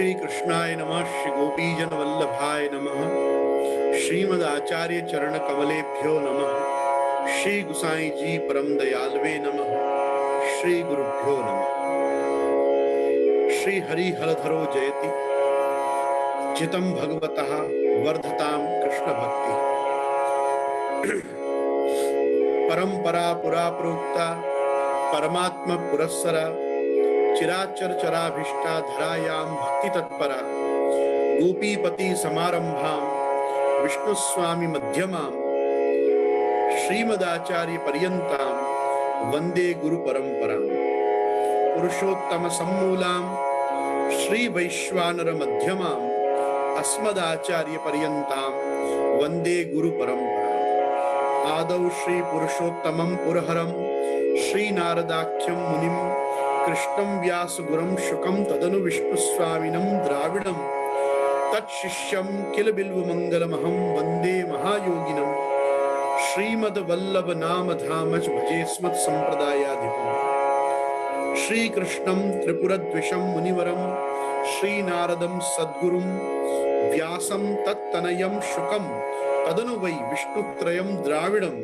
श्री कृष्णाय नमः। श्री गोपीजन वल्लभाय नमः। श्रीमद आचार्य चरण कमलेभ्यो नमः। श्री गुसाई जी परम दयालवे नमः। श्री गुरुभ्यो नमः। श्री हरि हरधरो जयति चितम भगवतः वर्धताम कृष्ण भक्ति। परंपरा पुरा प्रोक्ता परमात्मा पुरस्सरा चिराचर चराभीष्टा धरायाम भक्ति तत्परा गोपीपति समारंभाम विष्णु स्वामी मध्यमाम श्रीमदाचार्य पर्यंताम वंदे गुरु परंपराम पुरुषोत्तम सम्मूलाम श्री वैश्वानर मध्यमाम अस्मदाचार्य पर्यंताम वंदे गुरु परंपराम। आदौ श्री पुरुषोत्तमं पुरहरम श्री नारदाख्यम मुनिम कृष्णं व्यास गुरुं शुकं तदनु विष्णु स्वामिनं द्राविडं तत्शिष्यं किल बिल्व मंगलमहं वंदे महायोगिनं श्रीमद वल्लभ नाम धामच भजे स्मत् संप्रदायाधिपम्। श्री कृष्णं त्रिपुरद्विषं मुनिवरं श्री नारदं सद्गुरुं व्यासं तत्तनयं शुकं तदनु वै विष्णुत्रयं द्राविडं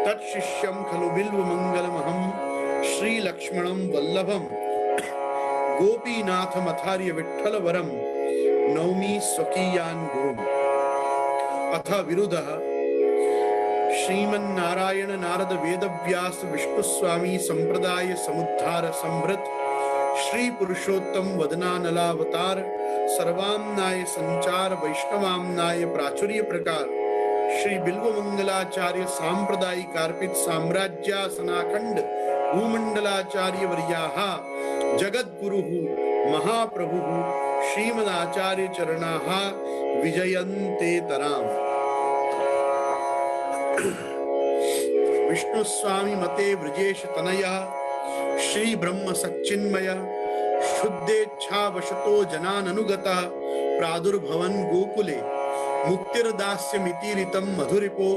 तत्शिष्यं खलु बिल्व मंगलमहं श्री लक्ष्मणं वल्लभं गोपीनाथमथार्य विठ्ठल वरं नौमि स्वकीयान् गुरुम्। अथ विरुदः श्रीमन्नारायण नारद वेदव्यास विष्णु स्वामी संप्रदाय समुद्धार संभृत श्री पुरुषोत्तम वदनानलावतार सर्वाम्नाय संचार वैष्णवाम्नाय प्राचुर्य प्रकार श्री बिल्व मंगलाचार्य सांप्रदायिक अर्पित साम्राज्यासनाखंड भूमंडलाचार्य वर्याः जगद्गुरुः महाप्रभुः श्रीमदाचार्य चरणाः विजयन्ते तराम। विष्णु स्वामी मते व्रजेश तनया श्री ब्रह्म सच्चिन्मय शुद्धेच्छा वशतो जनान अनुगता प्रादुर्भवन् गोकुले मुक्तिर्दास्यमिति ऋतं मधुरिपो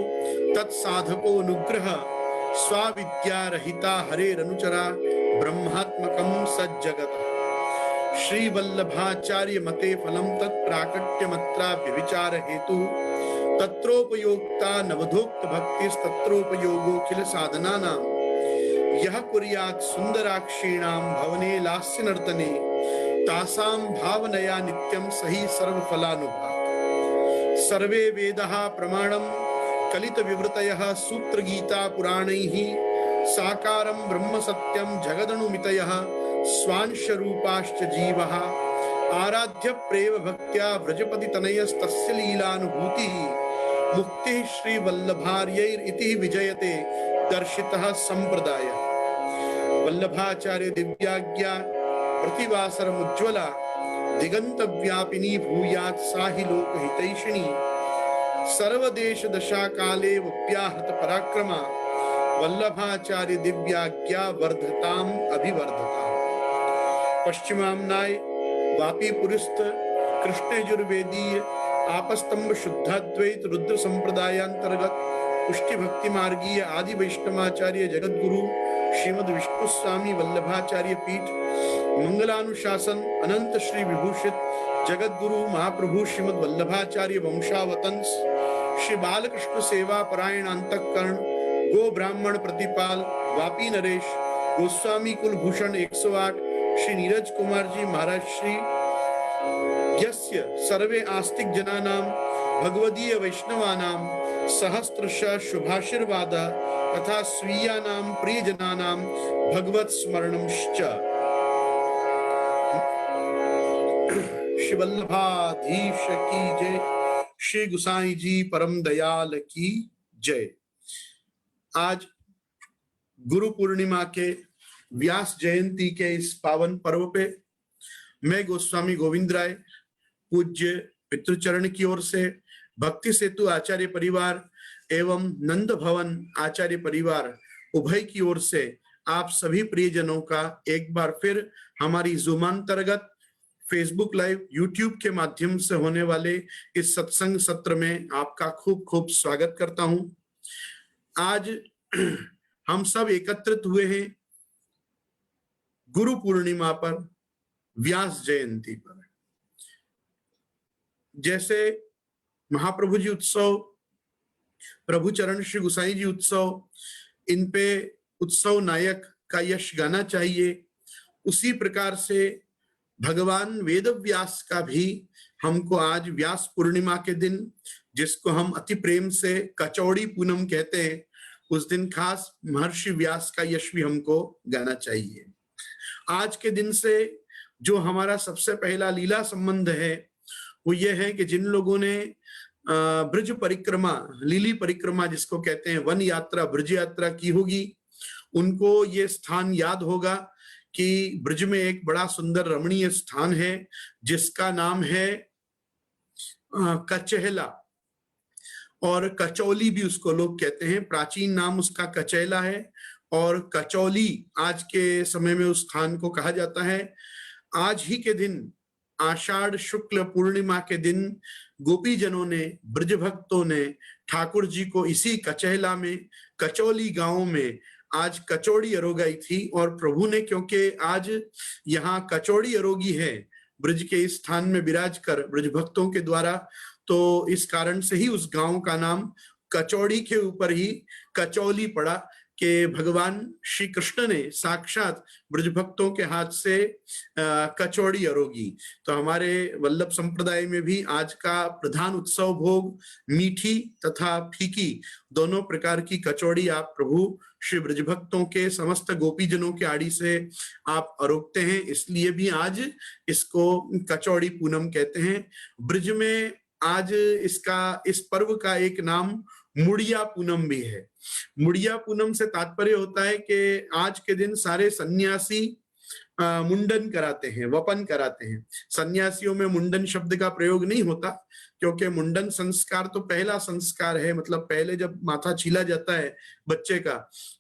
तत्साधको अनुग्रह स्वाविद्या रहिता हरेरनुचरा ब्रह्मात्मकं सज्जगत्। श्री वल्लभाचार्य मते फलं तत्प्राकट्यमत्रा व्यभिचार हेतु तत्रोपयोक्ता नवधोक्त भक्तिस्तत्रोपयोगोखिल साधनानां यः कुर्यात् सुंदराक्षीणां भवने लास्य नर्तने तासां भावनया नित्यं सही सर्वफलानुभा। सर्वे वेदाः प्रमाणं कलित विवृतयः सूत्र गीता पुराणैः साकारं ब्रह्म सत्यं जगदनुमितयः स्वांश रूपाश्च जीवः आराध्य प्रेम भक्त्या व्रजपति तनयस्तस्य लीलानुभूतिः मुक्तिः श्री वल्लभार्यैरिति विजयते दर्शितः संप्रदाय। वल्लभाचार्य दिव्याज्ञा प्रतिवासरमुज्ज्वला दिगंत व्यापिनी भूयात् साहि लोक हितैषिणी सर्वदेश दशा काले व्याहत पराक्रमा वल्लभाचार्य दिव्याज्ञा वर्धताम अभिवर्धताम। पश्चिमाम्नाय वापी पुरस्थ कृष्ण यजुर्वेदीय आपस्तंभ शुद्धाद्वैत रुद्र संप्रदायांतर्गत पुष्टि भक्ति मार्गीय आदि वैष्णवाचार्य जगद्गुरु श्रीमद विष्णु स्वामी वल्लभाचार्य पीठ मंगलानुशासन अनंत श्री विभूषित जगद्गुरु महाप्रभु श्रीमद वल्लभाचार्य वंशावतंस श्री बालकृष्ण सेवा परायण अंतःकरण गो ब्राह्मण प्रतिपाल वापी नरेश गोस्वामी कुलभूषण 108 श्री नीरज कुमार जी महाराज श्री यस्य सर्वे आस्तिक जनानां भगवदीय वैष्णवानां सहस्त्रशः शुभाशीर्वाद तथा स्वीयानां प्रियजनानां भगवत स्मरणंश्च। श्री वल्लभाधीश की जय। श्री गुसाई जी परम दयाल की जय। आज गुरु पूर्णिमा के व्यास जयंती के इस पावन पर्व पे मैं गोस्वामी गोविंद राय पूज्य पितृचरण की ओर से भक्ति सेतु आचार्य परिवार एवं नंद भवन आचार्य परिवार उभय की ओर से आप सभी प्रियजनों का एक बार फिर हमारी ज़ूमांतर्गत फेसबुक लाइव यूट्यूब के माध्यम से होने वाले इस सत्संग सत्र में आपका खूब खूब स्वागत करता हूं। आज हम सब एकत्रित हुए हैं गुरु पूर्णिमा पर, व्यास जयंती पर। जैसे महाप्रभु जी उत्सव, प्रभु चरण श्री गुसाई जी उत्सव, इन पे उत्सव नायक का यश गाना चाहिए, उसी प्रकार से भगवान वेद व्यास का भी हमको आज व्यास पूर्णिमा के दिन, जिसको हम अति प्रेम से कचौड़ी पूनम कहते हैं, उस दिन खास महर्षि व्यास का यश भी हमको गाना चाहिए। आज के दिन से जो हमारा सबसे पहला लीला संबंध है वो ये है कि जिन लोगों ने ब्रज परिक्रमा, लीली परिक्रमा जिसको कहते हैं, वन यात्रा, ब्रज यात्रा की होगी, उनको ये स्थान याद होगा कि ब्रज में एक बड़ा सुंदर रमणीय स्थान है जिसका नाम है कचहला, और कचौली भी उसको लोग कहते हैं। प्राचीन नाम उसका कचैला है और कचौली आज के समय में उस स्थान को कहा जाता है। आज ही के दिन, आषाढ़ शुक्ल पूर्णिमा के दिन, गोपी जनों ने, ब्रज भक्तों ने ठाकुर जी को इसी कचहला में, कचौली गांव में आज कचौड़ी अरोगाई थी। और प्रभु ने, क्योंकि आज यहाँ कचौड़ी अरोगी है ब्रज के इस स्थान में विराज कर ब्रज भक्तों के द्वारा, तो इस कारण से ही उस गांव का नाम कचौड़ी के ऊपर ही कचौली पड़ा कि भगवान श्री कृष्ण ने साक्षात ब्रज भक्तों के हाथ से कचौड़ी अरोगी। तो हमारे वल्लभ संप्रदाय में भी आज का प्रधान उत्सव भोग मीठी तथा फीकी दोनों प्रकार की कचौड़ी आप प्रभु श्री ब्रज भक्तों के समस्त गोपी जनों के आड़ी से आप अरोगते हैं, इसलिए भी आज इसको कचौड़ी पूनम कहते हैं। ब्रज में आज इस पर्व का एक नाम मुड़िया पूनम भी है। मुड़िया पूनम से तात्पर्य होता है कि आज के दिन सारे सन्यासी मुंडन कराते हैं, वपन कराते हैं। सन्यासियों में मुंडन शब्द का प्रयोग नहीं होता, क्योंकि मुंडन संस्कार तो पहला संस्कार है। मतलब पहले जब माथा छीला जाता है बच्चे का,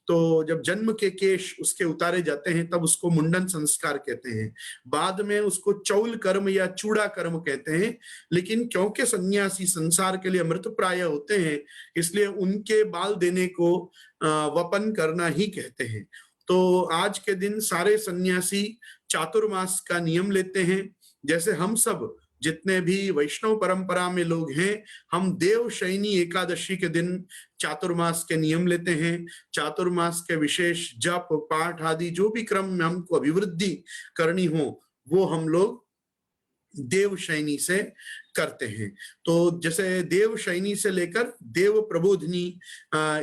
तो जब जन्म के केश उसके उतारे जाते हैं तब उसको मुंडन संस्कार कहते हैं। बाद में उसको चौल कर्म या चूड़ा कर्म कहते हैं। लेकिन क्योंकि सन्यासी संसार के लिए अमृत प्राय होते हैं, इसलिए उनके बाल देने को वपन करना ही कहते हैं। तो आज के दिन सारे सन्यासी चातुर्मास का नियम लेते हैं। जैसे हम सब जितने भी वैष्णव परंपरा में लोग हैं, हम देवशयनी एकादशी के दिन चातुर्मास के नियम लेते हैं। चातुर्मास के विशेष जप पाठ आदि जो भी क्रम में हमको अभिवृद्धि करनी हो वो हम लोग देवशयनी से करते हैं। तो जैसे देवशयनी से लेकर देव प्रबोधिनी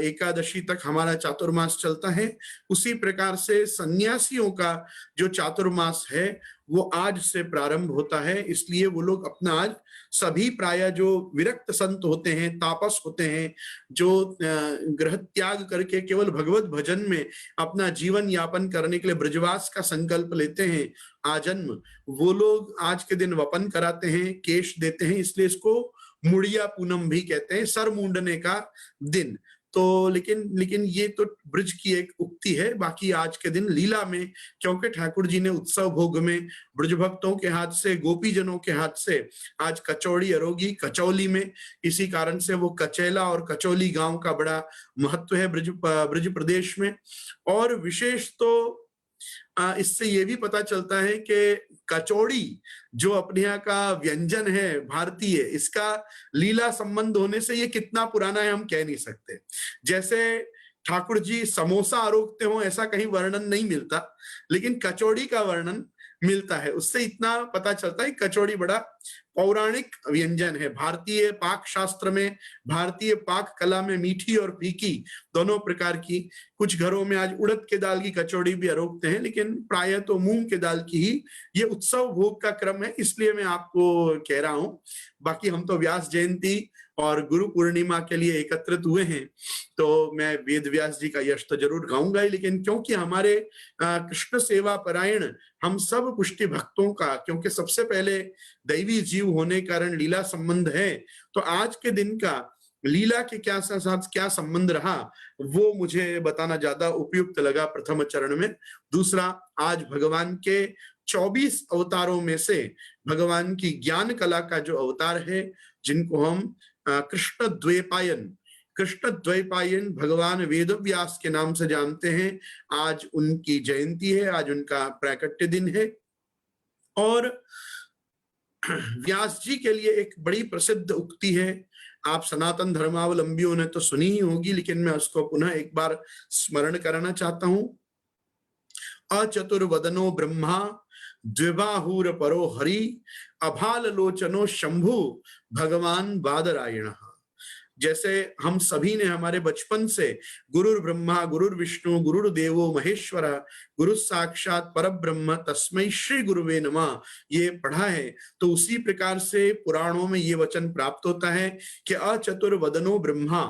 एकादशी तक हमारा चातुर्मास चलता है, उसी प्रकार से सन्यासियों का जो चातुर्मास है वो आज से प्रारंभ होता है। इसलिए वो लोग अपना आज सभी प्राय जो विरक्त संत होते हैं, तापस होते हैं, जो गृह त्याग करके केवल भगवत भजन में अपना जीवन यापन करने के लिए ब्रजवास का संकल्प लेते हैं आजन्म, वो लोग आज के दिन वपन कराते हैं, केश देते हैं। इसलिए इसको मुड़िया पूनम भी कहते हैं, सर मूंडने का दिन। तो लेकिन ये तो ब्रज की एक उक्ति है। बाकी आज के दिन लीला में, क्योंकि ठाकुर जी ने उत्सव भोग में ब्रज भक्तों के हाथ से, गोपी जनों के हाथ से आज कचौड़ी अरोगी कचौली में, इसी कारण से वो कचैला और कचौली गांव का बड़ा महत्व है ब्रज प्रदेश में। और विशेष तो इससे ये भी पता चलता है कि कचौड़ी जो अपने यहाँ का व्यंजन है भारतीय, इसका लीला संबंध होने से ये कितना पुराना है हम कह नहीं सकते। जैसे ठाकुर जी समोसा आरोगते हो ऐसा कहीं वर्णन नहीं मिलता, लेकिन कचौड़ी का वर्णन मिलता है। उससे इतना पता चलता है कचौड़ी बड़ा पौराणिक व्यंजन है। भारतीय पाक शास्त्र में, भारतीय पाक कला में मीठी और फीकी दोनों प्रकार की, कुछ घरों में आज उड़द के दाल की कचौड़ी भी आरोगते हैं, लेकिन प्रायः तो मूंग के दाल की ही ये उत्सव भोग का क्रम है, इसलिए मैं आपको कह रहा हूं। बाकी हम तो व्यास जयंती और गुरु पूर्णिमा के लिए एकत्रित हुए हैं, तो मैं वेद व्यास जी का यश तो जरूर गाऊंगा ही। लेकिन क्योंकि हमारे कृष्ण सेवा परायण हम सब पुष्टि भक्तों का, क्योंकि सबसे पहले दैवी जीव होने के कारण लीला संबंध है, तो आज के दिन का लीला के क्या साथ क्या संबंध रहा वो मुझे बताना ज्यादा उपयुक्त लगा प्रथम चरण में। दूसरा, आज भगवान के 24 अवतारों में से भगवान की ज्ञान कला का जो अवतार है, जिनको हम कृष्ण द्वैपायन भगवान वेद व्यास के नाम से जानते हैं, आज उनकी जयंती है, आज उनका प्राकट्य दिन है। और व्यास जी के लिए एक बड़ी प्रसिद्ध उक्ति है, आप सनातन धर्मावलंबियों ने तो सुनी ही होगी, लेकिन मैं उसको पुनः एक बार स्मरण कराना चाहता हूं। अचतुर्वदनो ब्रह्मा द्विबाहुर परो हरि अभाल लोचनो शंभु भगवान बादरायण। जैसे हम सभी ने हमारे बचपन से गुरुर ब्रह्मा गुरुर विष्णु गुरुर देवो महेश्वरा गुरु साक्षात परब्रह्म तस्मै श्री गुरुवे नमः ये पढ़ा है, तो उसी प्रकार से पुराणों में ये वचन प्राप्त होता है कि अचतुर्वदनो ब्रह्मा,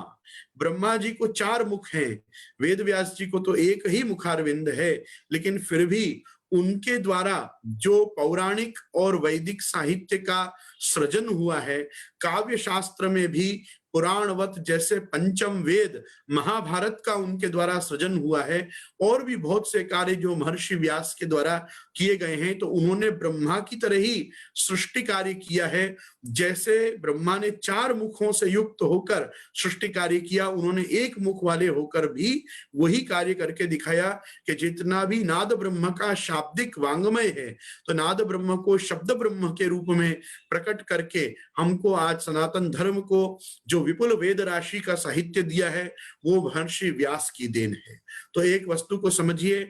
ब्रह्मा जी को 4 मुख हैं, वेद व्यास जी को तो एक ही मुखारविंद है, लेकिन फिर भी उनके द्वारा जो पौराणिक और वैदिक साहित्य का सृजन हुआ है, काव्य शास्त्र में भी पुराणवत जैसे पंचम वेद महाभारत का उनके द्वारा सृजन हुआ है, और भी बहुत से कार्य जो महर्षि व्यास के द्वारा किए गए हैं, तो उन्होंने ब्रह्मा की तरह ही सृष्टि कार्य किया है। जैसे ब्रह्मा ने 4 मुखों से युक्त होकर सृष्टि कार्य किया, उन्होंने एक मुख वाले होकर भी वही कार्य करके दिखाया कि जितना भी नाद ब्रह्म का शाब्दिक वांग्मय है, तो नाद ब्रह्म को शब्द ब्रह्म के रूप में प्रकट करके हमको आज सनातन धर्म को जो विपुल वेद राशि का साहित्य दिया है, वो महर्षि व्यास की देन है। तो एक वस्तु को समझिए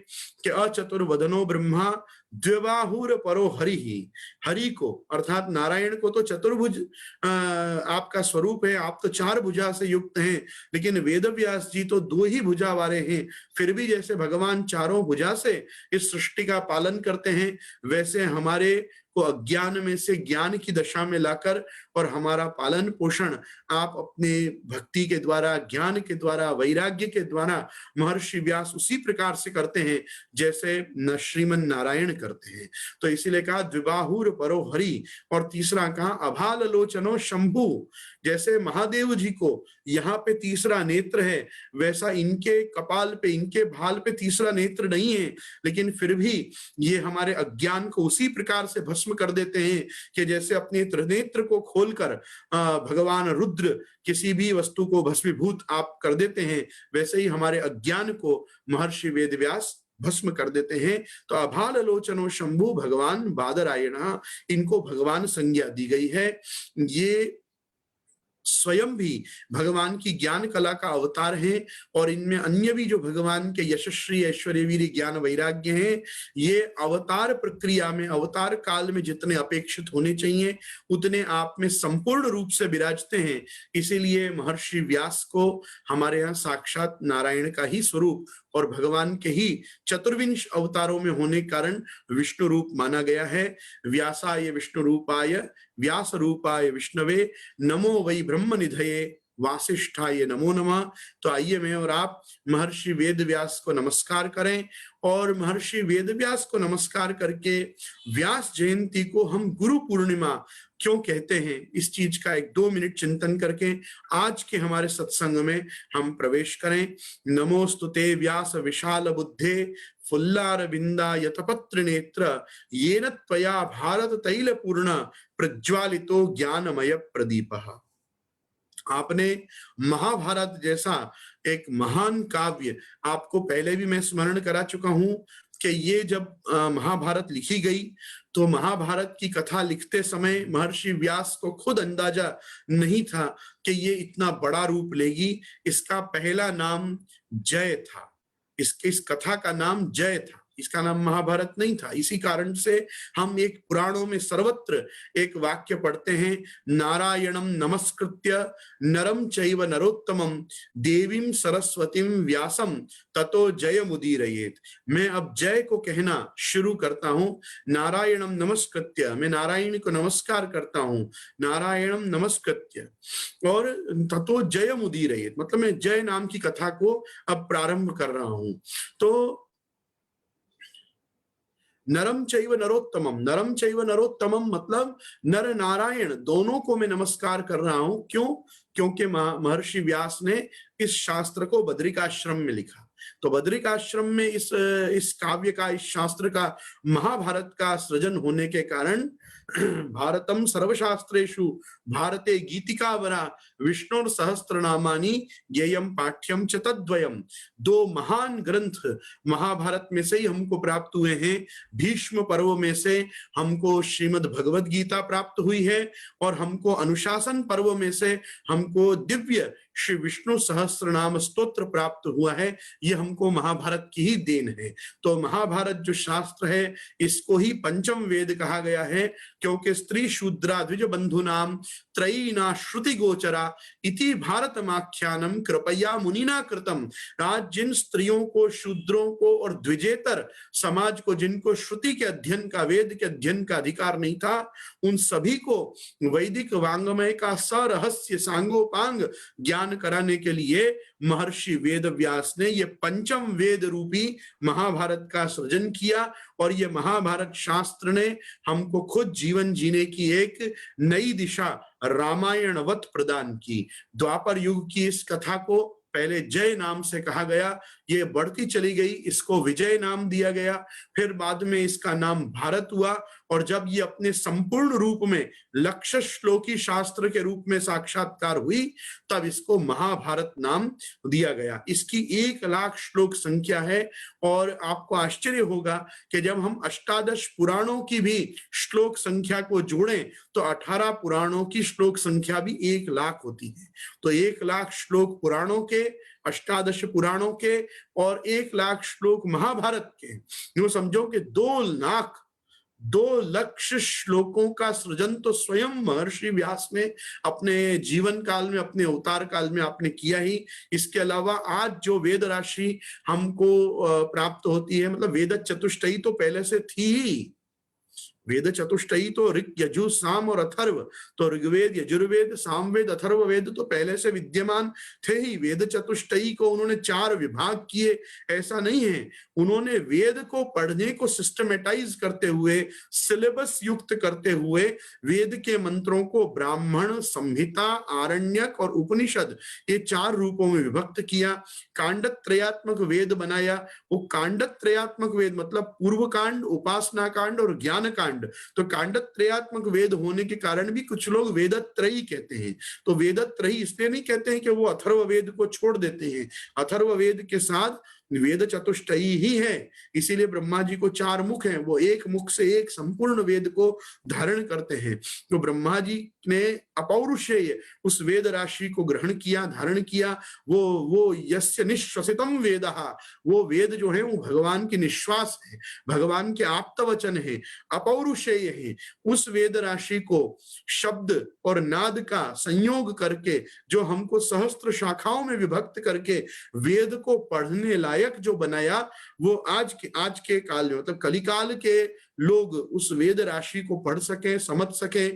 कि अचतुर्वदनो ब्रह्मा द्विबाहुर परो हरि ही, हरि को अर्थात नारायण को तो चतुर्भुज आपका स्वरूप है, आप तो 4 भुजा से युक्त हैं, लेकिन वेद व्यास जी तो 2 ही भुजा वाले हैं। फिर भी जैसे भगवान चारों भुजा से इस सृष्टि का पालन करते हैं, वैसे हमारे को अज्ञान में से ज्ञान की दशा में लाकर और हमारा पालन पोषण आप अपने भक्ति के द्वारा, ज्ञान के द्वारा, वैराग्य के द्वारा महर्षि व्यास उसी प्रकार से करते हैं जैसे न श्रीमन नारायण करते हैं। तो इसीलिए कहा द्विबाहुर परो हरि, और तीसरा कहा अभाल लोचनो शंभु। जैसे महादेव जी को यहाँ पे तीसरा नेत्र है, वैसा इनके कपाल पे, इनके भाल पे तीसरा नेत्र नहीं है, लेकिन फिर भी ये हमारे अज्ञान को उसी प्रकार से भस्म कर देते हैं कि जैसे अपने त्रिनेत्र को खोलकर भगवान रुद्र किसी भी वस्तु को भस्मीभूत आप कर देते हैं, वैसे ही हमारे अज्ञान को महर्षि वेदव्यास भस्म कर देते हैं। तो अभाल लोचनो शंभु भगवान बादरायण, इनको भगवान संज्ञा दी गई है। ये स्वयं भी भगवान की ज्ञान कला का अवतार है, और इनमें अन्य भी जो भगवान के यशस्वी ऐश्वर्य वीर ज्ञान वैराग्य हैं, ये अवतार प्रक्रिया में, अवतार काल में जितने अपेक्षित होने चाहिए उतने आप में संपूर्ण रूप से विराजते हैं। इसीलिए महर्षि व्यास को हमारे यहाँ साक्षात नारायण का ही स्वरूप और भगवान के ही चतुर्विंश अवतारों में होने के कारण विष्णु रूप माना गया है। व्यासाय विष्णु रूपाय व्यास रूपाय विष्णवे नमो वै ब्रह्म निधये वासिष्ठाय नमो नमः। तो आइए मैं और आप महर्षि वेद व्यास को नमस्कार करें, और महर्षि वेद व्यास को नमस्कार करके व्यास जयंती को हम गुरु पूर्णिमा क्यों कहते हैं, इस चीज का 1-2 मिनट चिंतन करके आज के हमारे सत्संग में हम प्रवेश करें। नमोस्तुते व्यास विशाल बुद्धे फुल्लार बिंदा यतपत्र नेत्र येन त्वया भारत तैल पूर्ण प्रज्वालितो ज्ञानमय प्रदीपः। आपने महाभारत जैसा एक महान काव्य, आपको पहले भी मैं स्मरण करा चुका हूं कि ये जब महाभारत लिखी गई तो महाभारत की कथा लिखते समय महर्षि व्यास को खुद अंदाजा नहीं था कि ये इतना बड़ा रूप लेगी। इसका पहला नाम जय था, इस कथा का नाम जय था, इसका नाम महाभारत नहीं था। इसी कारण से हम एक पुराणों में सर्वत्र एक वाक्य पढ़ते हैं, नारायणम नमस्कृत्य नरम चैव नरोत्तमम देवीं सरस्वतीं व्यासम ततो जय मुदीरयेत। मैं अब जय को कहना शुरू करता हूं। नारायणम नमस्कृत्य, मैं नारायण को नमस्कार करता हूं, नारायणम नमस्कृत्य, और ततो जय मुदीरयेत, मतलब मैं जय नाम की कथा को अब प्रारंभ कर रहा हूं। तो नरम चैव नरोत्तमम, नरम चैव नरोत्तमम मतलब नर नारायण दोनों को मैं नमस्कार कर रहा हूं। क्यों? क्योंकि महर्षि व्यास ने इस शास्त्र को बद्रिकाश्रम में लिखा। तो बद्रिक आश्रम में इस काव्य का, इस शास्त्र का, महाभारत का सृजन होने के कारण भारतम सर्वशास्त्रेषु भारते गीतिका वरा विष्णुर सहस्त्रनामानि ज्ञेयम पाठ्यम च तद्वयम। दो महान ग्रंथ महाभारत में से ही हमको प्राप्त हुए हैं। भीष्म पर्व में से हमको श्रीमद् भगवद गीता प्राप्त हुई है और हमको अनुशासन पर्व में से हमको दिव्य श्री विष्णु सहस्त्रनाम स्तोत्र प्राप्त हुआ है। ये हमको महाभारत की ही देन है। तो महाभारत जो शास्त्र है इसको ही पंचम वेद कहा गया है, क्योंकि स्त्री शूद्रा द्विज बंधु नाम त्रयीना श्रुति गोचरा इति भारतमाख्यानम कृपया मुनिना कृतम। आज जिन स्त्रियों को, शूद्रों को और द्विजेतर समाज को, जिनको श्रुति के अध्ययन का, वेद के अध्ययन का अधिकार नहीं था, उन सभी को वैदिक वांग्मय का सरहस्य सांगोपांग ज्ञान कराने के लिए महर्षि वेद व्यास ने ये पंचम वेद रूपी महाभारत का सृजन किया। और ये महाभारत शास्त्र ने हमको खुद जीवन जीने की एक नई दिशा रामायणवत प्रदान की। द्वापर युग की इस कथा को पहले जय नाम से कहा गया, ये बढ़ती चली गई, इसको विजय नाम दिया गया, फिर बाद में इसका नाम भारत हुआ, और जब ये अपने संपूर्ण रूप में लक्ष्य श्लोकी शास्त्र के रूप में साक्षात्कार हुई तब इसको महाभारत नाम दिया गया। इसकी 1,00,000 श्लोक संख्या है। और आपको आश्चर्य होगा कि जब हम अष्टादश पुराणों की भी श्लोक संख्या को जोड़ें तो 18 पुराणों की श्लोक संख्या भी 1,00,000 होती है। तो 1,00,000 श्लोक पुराणों के, अष्टादश पुराणों के और 1,00,000 श्लोक महाभारत के, यूं समझो कि 2,00,000 श्लोकों का सृजन तो स्वयं महर्षि व्यास ने अपने जीवन काल में, अपने अवतार काल में आपने किया ही। इसके अलावा आज जो वेद राशि हमको प्राप्त होती है, मतलब वेद चतुष्टयी तो पहले से थी ही। वेद चतुष्टयी तो ऋग, यजु, साम और अथर्व, तो ऋग्वेद, यजुर्वेद, सामवेद, अथर्ववेद तो पहले से विद्यमान थे ही। वेद चतुष्टयी को उन्होंने 4 विभाग किए, ऐसा नहीं है। उन्होंने वेद को पढ़ने को सिस्टमेटाइज करते हुए, सिलेबस युक्त करते हुए वेद के मंत्रों को ब्राह्मण, संहिता, आरण्यक और उपनिषद, ये 4 रूपों में विभक्त किया। कांडत्रयात्मक वेद बनाया। वो कांडत्रयात्मक वेद मतलब पूर्व कांड, उपासना कांड और ज्ञान कांड। तो कांडत्रयात्मक वेद होने के कारण भी कुछ लोग वेदत्रयी कहते हैं। तो वेदत्रयी इसलिए नहीं कहते हैं कि वो अथर्ववेद को छोड़ देते हैं। अथर्ववेद के साथ वेद चतुष्टयी ही है। इसीलिए ब्रह्मा जी को 4 मुख हैं, वो एक मुख से एक संपूर्ण वेद को धारण करते हैं। तो ब्रह्मा जी ने अपौरुषेय उस वेद राशि को ग्रहण किया, धारण किया। वो यस्य निश्वसितम वेदः, वो वेद जो है वो भगवान की निश्वास है, भगवान के आप्त वचन है, अपौरुषेय है। उस वेद राशि को शब्द और नाद का संयोग करके, जो हमको सहस्त्र शाखाओं में विभक्त करके वेद को पढ़ने लायक जो बनाया, वो आज के काल में, मतलब कलिकाल के लोग उस वेद राशि को पढ़ सके, समझ सके,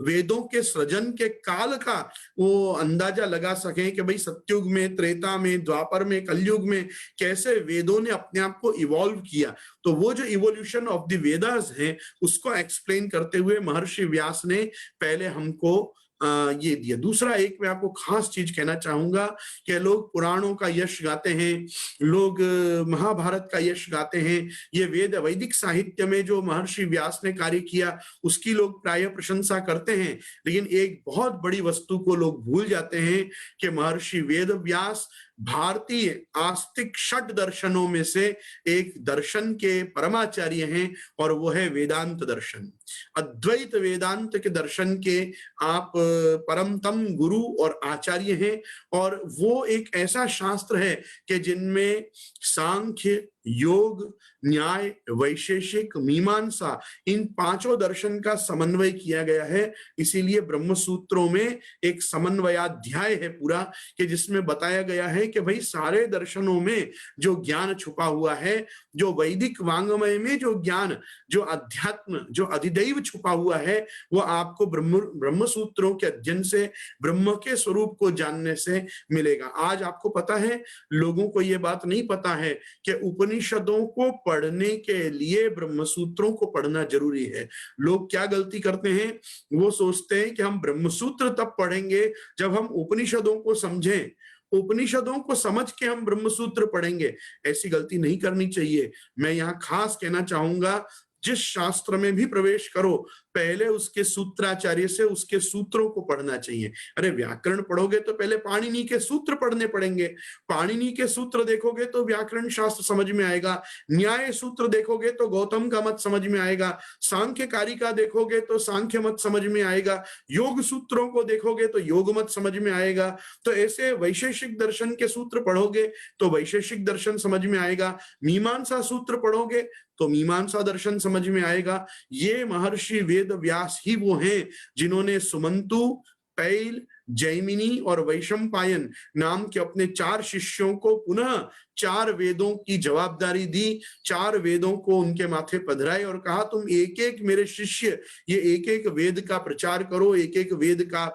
वेदों के सृजन के काल का वो अंदाजा लगा सके कि भाई सत्युग में, त्रेता में, द्वापर में, कलयुग में कैसे वेदों ने अपने आप को इवॉल्व किया। तो वो जो इवोल्यूशन ऑफ द वेदास है उसको एक्सप्लेन करते हुए महर्षि व्यास ने पहले हमको ये दिया। दूसरा एक मैं आपको खास चीज कहना चाहूंगा कि लोग पुराणों का यश गाते हैं, लोग महाभारत का यश गाते हैं। ये वैदिक साहित्य में जो महर्षि व्यास ने कार्य किया उसकी लोग प्राय प्रशंसा करते हैं, लेकिन एक बहुत बड़ी वस्तु को लोग भूल जाते हैं कि महर्षि वेद व्यास भारतीय आस्तिक 6 दर्शनों में से एक दर्शन के परमाचार्य हैं, और वो है वेदांत दर्शन। अद्वैत वेदांत के दर्शन के आप परमतम गुरु और आचार्य हैं। और वो एक ऐसा शास्त्र है कि जिनमें सांख्य, योग, न्याय, वैशेषिक, मीमांसा, इन 5 दर्शन का समन्वय किया गया है। इसीलिए ब्रह्म सूत्रों में एक समन्वयाध्याय है पूरा, कि जिसमें बताया गया है कि भाई सारे दर्शनों में जो ज्ञान छुपा हुआ है, जो वैदिक वांग्मय में जो ज्ञान, जो अध्यात्म, जो अधिदैव छुपा हुआ है, वो आपको ब्रह्म सूत्रों के अध्ययन से, ब्रह्म के स्वरूप को जानने से मिलेगा। आज आपको पता है, लोगों को ये बात नहीं पता है कि उपनिषदों को पढ़ने के लिए ब्रह्म सूत्रों को पढ़ना जरूरी है। लोग क्या गलती करते हैं, वो सोचते हैं कि हम ब्रह्म सूत्र तब पढ़ेंगे जब हम उपनिषदों को समझें। उपनिषदों को समझ के हम ब्रह्म सूत्र पढ़ेंगे, ऐसी गलती नहीं करनी चाहिए। मैं यहाँ खास कहना चाहूंगा, जिस शास्त्र में भी प्रवेश करो, पहले उसके सूत्राचार्य से उसके सूत्रों को पढ़ना चाहिए। अरे व्याकरण पढ़ोगे तो पहले पाणिनि के सूत्र पढ़ने पड़ेंगे, पाणिनि के सूत्र देखोगे तो व्याकरण शास्त्र समझ में आएगा, न्याय सूत्र देखोगे तो गौतम का मत समझ में आएगा, सांख्य कारिका देखोगे तो सांख्य मत समझ में आएगा, योग सूत्रों को देखोगे तो योग मत समझ में आएगा। तो ऐसे वैशेषिक दर्शन के सूत्र पढ़ोगे तो वैशेषिक दर्शन समझ में आएगा, मीमांसा सूत्र पढ़ोगे तो मीमांसा दर्शन समझ में आएगा। ये महर्षि वेद व्यास ही वो हैं जिन्होंने सुमंतु, पैल, जैमिनी और वैशंपायन नाम के अपने 4 शिष्यों को पुनः 4 वेदों की जवाबदारी दी, 4 वेदों को उनके माथे पधराए और कहा तुम एक एक मेरे शिष्य ये एक एक वेद का प्रचार करो, एक एक वेद का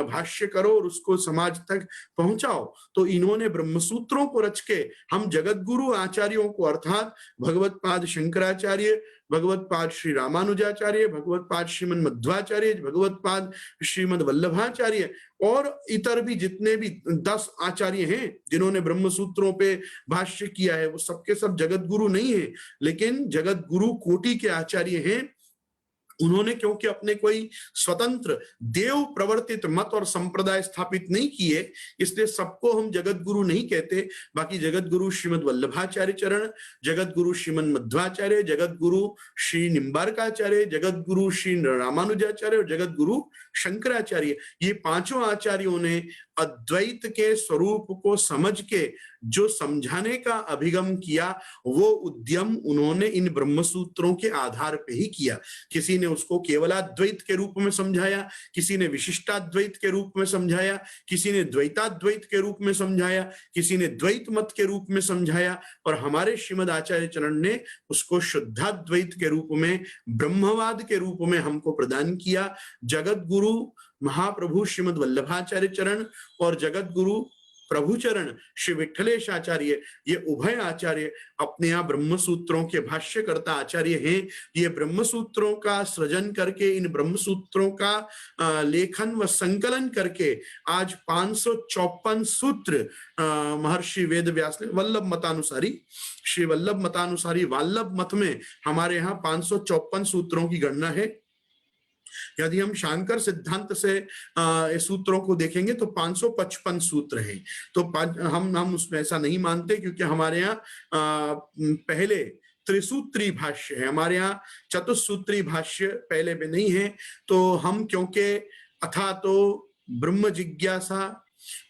भाष्य करो और उसको समाज तक पहुंचाओ। तो इन्होंने ब्रह्मसूत्रों को रच के हम जगत गुरु आचार्यों को अर्थात भगवत पाद शंकराचार्य, भगवत पाद श्री रामानुजाचार्य, भगवत पाद श्रीमद मध्वाचार्य, भगवत पाद श्रीमद वल्लभाचार्य और इतर भी जितने भी 10 आचार्य हैं जिन्होंने ब्रह्म सूत्रों पे भाष्य किया है, वो सबके सब जगत गुरु नहीं है, लेकिन जगत गुरु कोटि के आचार्य हैं। उन्होंने क्योंकि अपने कोई स्वतंत्र देव प्रवर्तित मत और संप्रदाय स्थापित नहीं किए, इसलिए सबको हम जगत गुरु नहीं कहते। बाकी जगत गुरु श्रीमद वल्लभाचार्य चरण, जगत गुरु श्रीमद मध्वाचार्य, जगत गुरु श्री निम्बारकाचार्य, जगत गुरु श्री रामानुजाचार्य और जगत गुरु शंकराचार्य, ये 5 आचार्यों ने अद्वैत के स्वरूप को समझ के जो समझाने का अभिगम किया, वो उद्यम उन्होंने इन ब्रह्मसूत्रों के आधार पे ही किया। किसी ने उसको केवलाद्वैत के रूप में समझाया, किसी ने विशिष्टाद्वैत के रूप में समझाया, किसी ने द्वैताद्वैत के रूप में समझाया, किसी ने द्वैत मत के रूप में समझाया, और हमारे श्रीमद आचार्य चरण ने उसको शुद्धाद्वैत के रूप में, ब्रह्मवाद के रूप में हमको प्रदान किया। जगत गुरु महाप्रभु श्रीमद वल्लभाचार्य चरण और जगत गुरु प्रभु चरण श्री विठलेश आचार्य, ये उभय आचार्य अपने यहाँ ब्रह्मसूत्रों के भाष्यकर्ता आचार्य हैं। ये ब्रह्मसूत्रों का सृजन करके, इन ब्रह्मसूत्रों का लेखन व संकलन करके आज 554 सूत्र महर्षि वेद व्यास ने वल्लभ मतानुसारी, श्री वल्लभ मतानुसारी वल्लभ मत में हमारे यहाँ 554 सूत्रों की गणना है। यदि हम शांकर सिद्धांत से सूत्रों को देखेंगे तो 555 सूत्र हैं। तो हम उसमें ऐसा नहीं मानते, क्योंकि हमारे यहाँ पहले त्रिसूत्री भाष्य है, हमारे यहाँ चतुसूत्री भाष्य पहले में नहीं है। तो हम क्योंकि अथा तो ब्रह्म जिज्ञासा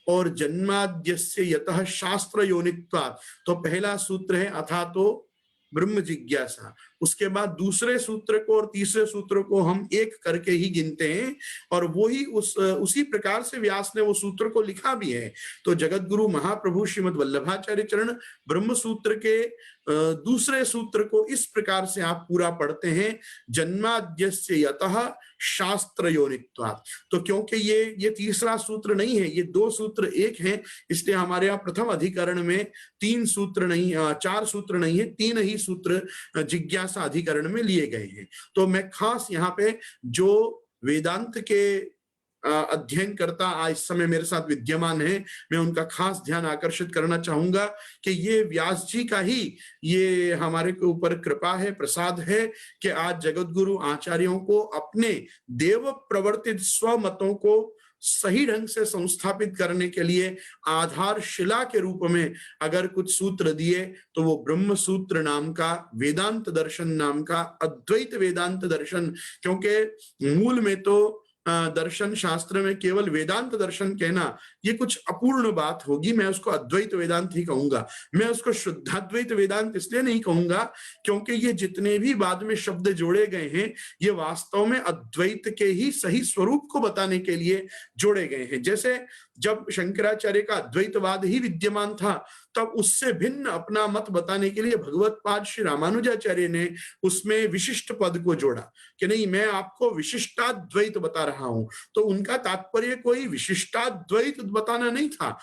और जन्माद्यस्य यतः शास्त्र योनित्वात्, तो पहला सूत्र है अथा तो ब्रह्म जिज्ञासा, उसके बाद दूसरे सूत्र को और तीसरे सूत्र को हम एक करके ही गिनते हैं, और वो ही उसी प्रकार से व्यास ने वो सूत्र को लिखा भी है। तो जगत गुरु महाप्रभु श्रीमद वल्लभाचार्य चरण ब्रह्म सूत्र के दूसरे सूत्र को इस प्रकार से आप पूरा पढ़ते हैं, जन्माद्यस्य यतः शास्त्र योनित्वात्। तो क्योंकि ये तीसरा सूत्र नहीं है, ये 2 सूत्र एक हैं, इसलिए हमारे यहाँ प्रथम अधिकरण में 3 सूत्र नहीं, 4 सूत्र नहीं है, 3 ही सूत्र जिज्ञासा अधिकरण में लिए गए हैं। तो मैं खास यहाँ पे जो वेदांत के अध्ययन करता आज इस समय मेरे साथ विद्यमान है, मैं उनका खास ध्यान आकर्षित करना चाहूंगा कि ये व्यास जी का ही ये हमारे के ऊपर कृपा है, प्रसाद है कि आज जगत गुरु आचार्यों को अपने देव प्रवर्तित स्वमतों को सही ढंग से संस्थापित करने के लिए आधारशिला के रूप में अगर कुछ सूत्र दिए तो वो ब्रह्म सूत्र नाम का, वेदांत दर्शन नाम का, अद्वैत वेदांत दर्शन, क्योंकि मूल में तो दर्शन शास्त्र में केवल वेदांत दर्शन कहना ये कुछ अपूर्ण बात होगी, मैं उसको अद्वैत वेदांत ही कहूंगा। मैं उसको शुद्धाद्वैत वेदांत इसलिए नहीं कहूंगा क्योंकि ये जितने भी बाद में शब्द जोड़े गए हैं ये वास्तव में अद्वैत के ही सही स्वरूप को बताने के लिए जोड़े गए हैं। जैसे जब शंकराचार्य का अद्वैतवाद ही विद्यमान था, तब उससे भिन्न अपना मत बताने के लिए भगवत पाद श्री रामानुजाचार्य ने उसमें विशिष्ट पद को जोड़ा कि नहीं, मैं आपको विशिष्टाद्वैत बता रहा हूं। तो उनका तात्पर्य कोई विशिष्टाद्वैत बताना नहीं था,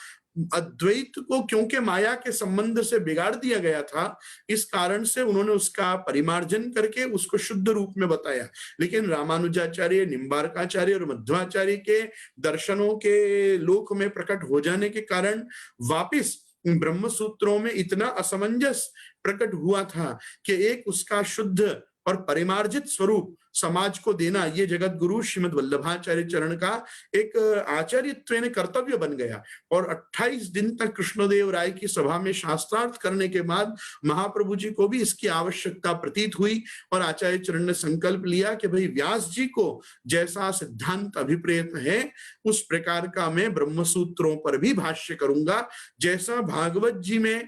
अद्वैत को क्योंकि माया के संबंध से बिगाड़ दिया गया था, इस कारण से उन्होंने उसका परिमार्जन करके उसको शुद्ध रूप में बताया। लेकिन रामानुजाचार्य, निम्बार्काचार्य और मध्वाचार्य के दर्शनों के लोक में प्रकट हो जाने के कारण वापिस ब्रह्म सूत्रों में इतना असमंजस प्रकट हुआ था कि एक उसका शुद्ध और परिमार्जित स्वरूप समाज को देना ये जगत गुरु श्रीमद् वल्लभाचार्य चरण का एक आचार्यत्वेन कर्तव्य बन गया। और 28 दिन तक कृष्णदेव राय की सभा में शास्त्रार्थ करने के बाद महाप्रभु जी को भी इसकी आवश्यकता प्रतीत हुई और आचार्य चरण ने संकल्प लिया कि भाई व्यास जी को जैसा सिद्धांत अभिप्रेत है उस प्रकार का मैं ब्रह्मसूत्रों पर भी भाष्य करूंगा। जैसा भागवत जी में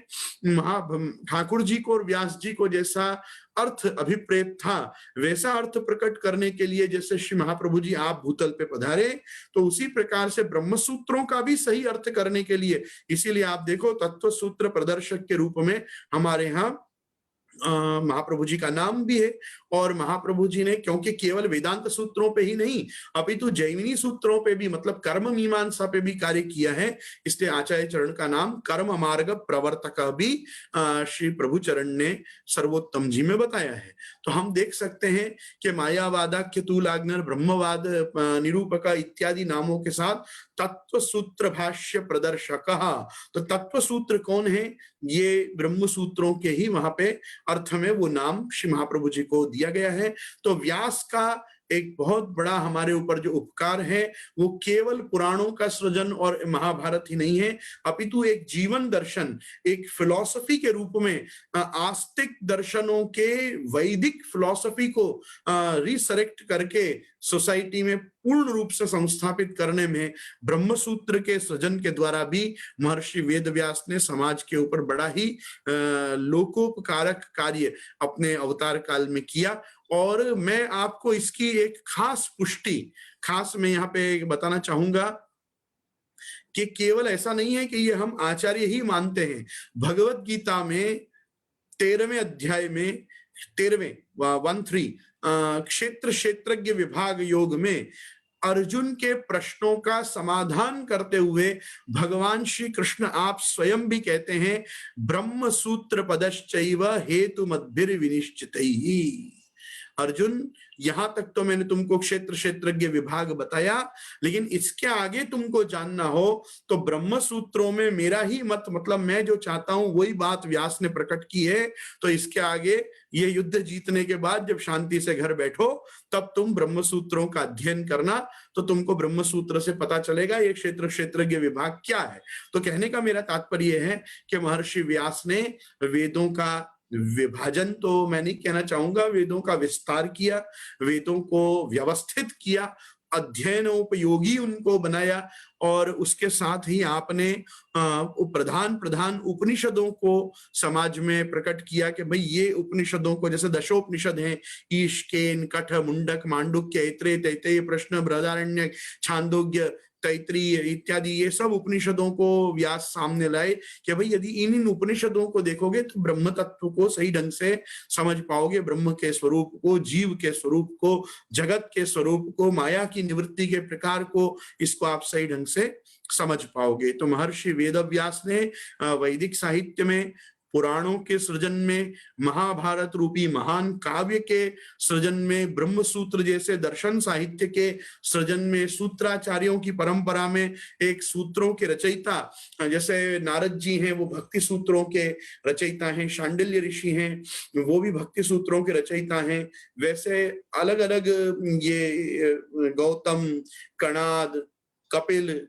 ठाकुर जी को और व्यास जी को जैसा अर्थ अभिप्रेत था, वैसा अर्थ प्रकट करने के लिए जैसे श्री महाप्रभु जी आप भूतल पे पधारे, तो उसी प्रकार से ब्रह्म सूत्रों का भी सही अर्थ करने के लिए, इसीलिए आप देखो तत्व सूत्र प्रदर्शक के रूप में हमारे यहाँ महाप्रभु जी का नाम भी है। और महाप्रभु जी ने क्योंकि केवल वेदांत सूत्रों पे ही नहीं अपितु जैमिनी सूत्रों पे भी, मतलब कर्म मीमांसा पे भी कार्य किया है, इसलिए आचार्य चरण का नाम कर्म मार्ग प्रवर्तक भी श्री प्रभु चरण ने सर्वोत्तम जी में बताया है। तो हम देख सकते हैं कि मायावादाख्य तूलाग्नर ब्रह्मवाद निरूपक इत्यादि नामों के साथ तत्व सूत्र भाष्य प्रदर्शक। तो तत्व सूत्र कौन है? ये ब्रह्म सूत्रों के ही वहां पे अर्थ में वो नाम श्री महाप्रभु जी को दिया गया है। तो व्यास का एक बहुत बड़ा हमारे ऊपर जो उपकार है वो केवल पुराणों का सृजन और महाभारत ही नहीं है, अपितु एक जीवन दर्शन, एक फिलॉसफी के रूप में आस्तिक दर्शनों के वैदिक फिलॉसफी को रिसरेक्ट करके सोसाइटी में पूर्ण रूप से संस्थापित करने में ब्रह्मसूत्र के सृजन के द्वारा भी महर्षि वेदव्यास ने समाज के ऊपर बड़ा ही लोकोपकारक कार्य अपने अवतार काल में किया। और मैं आपको इसकी एक खास मैं यहाँ पे बताना चाहूंगा कि केवल ऐसा नहीं है कि ये हम आचार्य ही मानते हैं। भगवत गीता में 13वें अध्याय में 13 क्षेत्र क्षेत्रज्ञ विभाग योग में अर्जुन के प्रश्नों का समाधान करते हुए भगवान श्री कृष्ण आप स्वयं भी कहते हैं ब्रह्म सूत्र पदश्चैव हेतु मद्भिर विनिश्चितैः। अर्जुन, यहां तक तो मैंने तुमको क्षेत्र क्षेत्रज्ञ विभाग बताया, लेकिन इसके आगे तुमको जानना हो तो ब्रह्म सूत्रों में मेरा ही मत, मतलब मैं जो चाहता हूं वही बात व्यास ने प्रकट की है। तो इसके आगे ये युद्ध जीतने के बाद जब शांति से घर बैठो तब तुम ब्रह्म सूत्रों का अध्ययन करना, तो तुमको ब्रह्म सूत्र से पता चलेगा ये क्षेत्र क्षेत्रज्ञ विभाग क्या है। तो कहने का मेरा तात्पर्य है कि महर्षि व्यास ने वेदों का विभाजन तो मैं नहीं कहना चाहूंगा, वेदों का विस्तार किया, वेदों को व्यवस्थित किया, अध्ययनोपयोगी उनको बनाया। और उसके साथ ही आपने प्रधान उपनिषदों को समाज में प्रकट किया कि भाई ये उपनिषदों को, जैसे दशोपनिषद हैं, ईश, केन, कठ, मुंडक, मांडुक्य, ऐत्रेय, तैत्तेय, प्रश्न, बृहदारण्यक, छांदोग्य, तैत्रीय इत्यादि ये सब उपनिषदों को व्यास सामने लाए कि भाई यदि इन उपनिषदों को देखोगे तो ब्रह्म तत्व को सही ढंग से समझ पाओगे, ब्रह्म के स्वरूप को, जीव के स्वरूप को, जगत के स्वरूप को, माया की निवृत्ति के प्रकार को, इसको आप सही ढंग से समझ पाओगे। तो महर्षि वेदव्यास ने वैदिक साहित्य में, पुराणों के सृजन में, महाभारत रूपी महान काव्य के सृजन में, ब्रह्म सूत्र जैसे दर्शन साहित्य के सृजन में, सूत्राचार्यों की परंपरा में एक सूत्रों के रचयिता, जैसे नारद जी हैं वो भक्ति सूत्रों के रचयिता हैं, शांडिल्य ऋषि हैं वो भी भक्ति सूत्रों के रचयिता हैं, वैसे अलग अलग ये गौतम, कणाद, कपिल,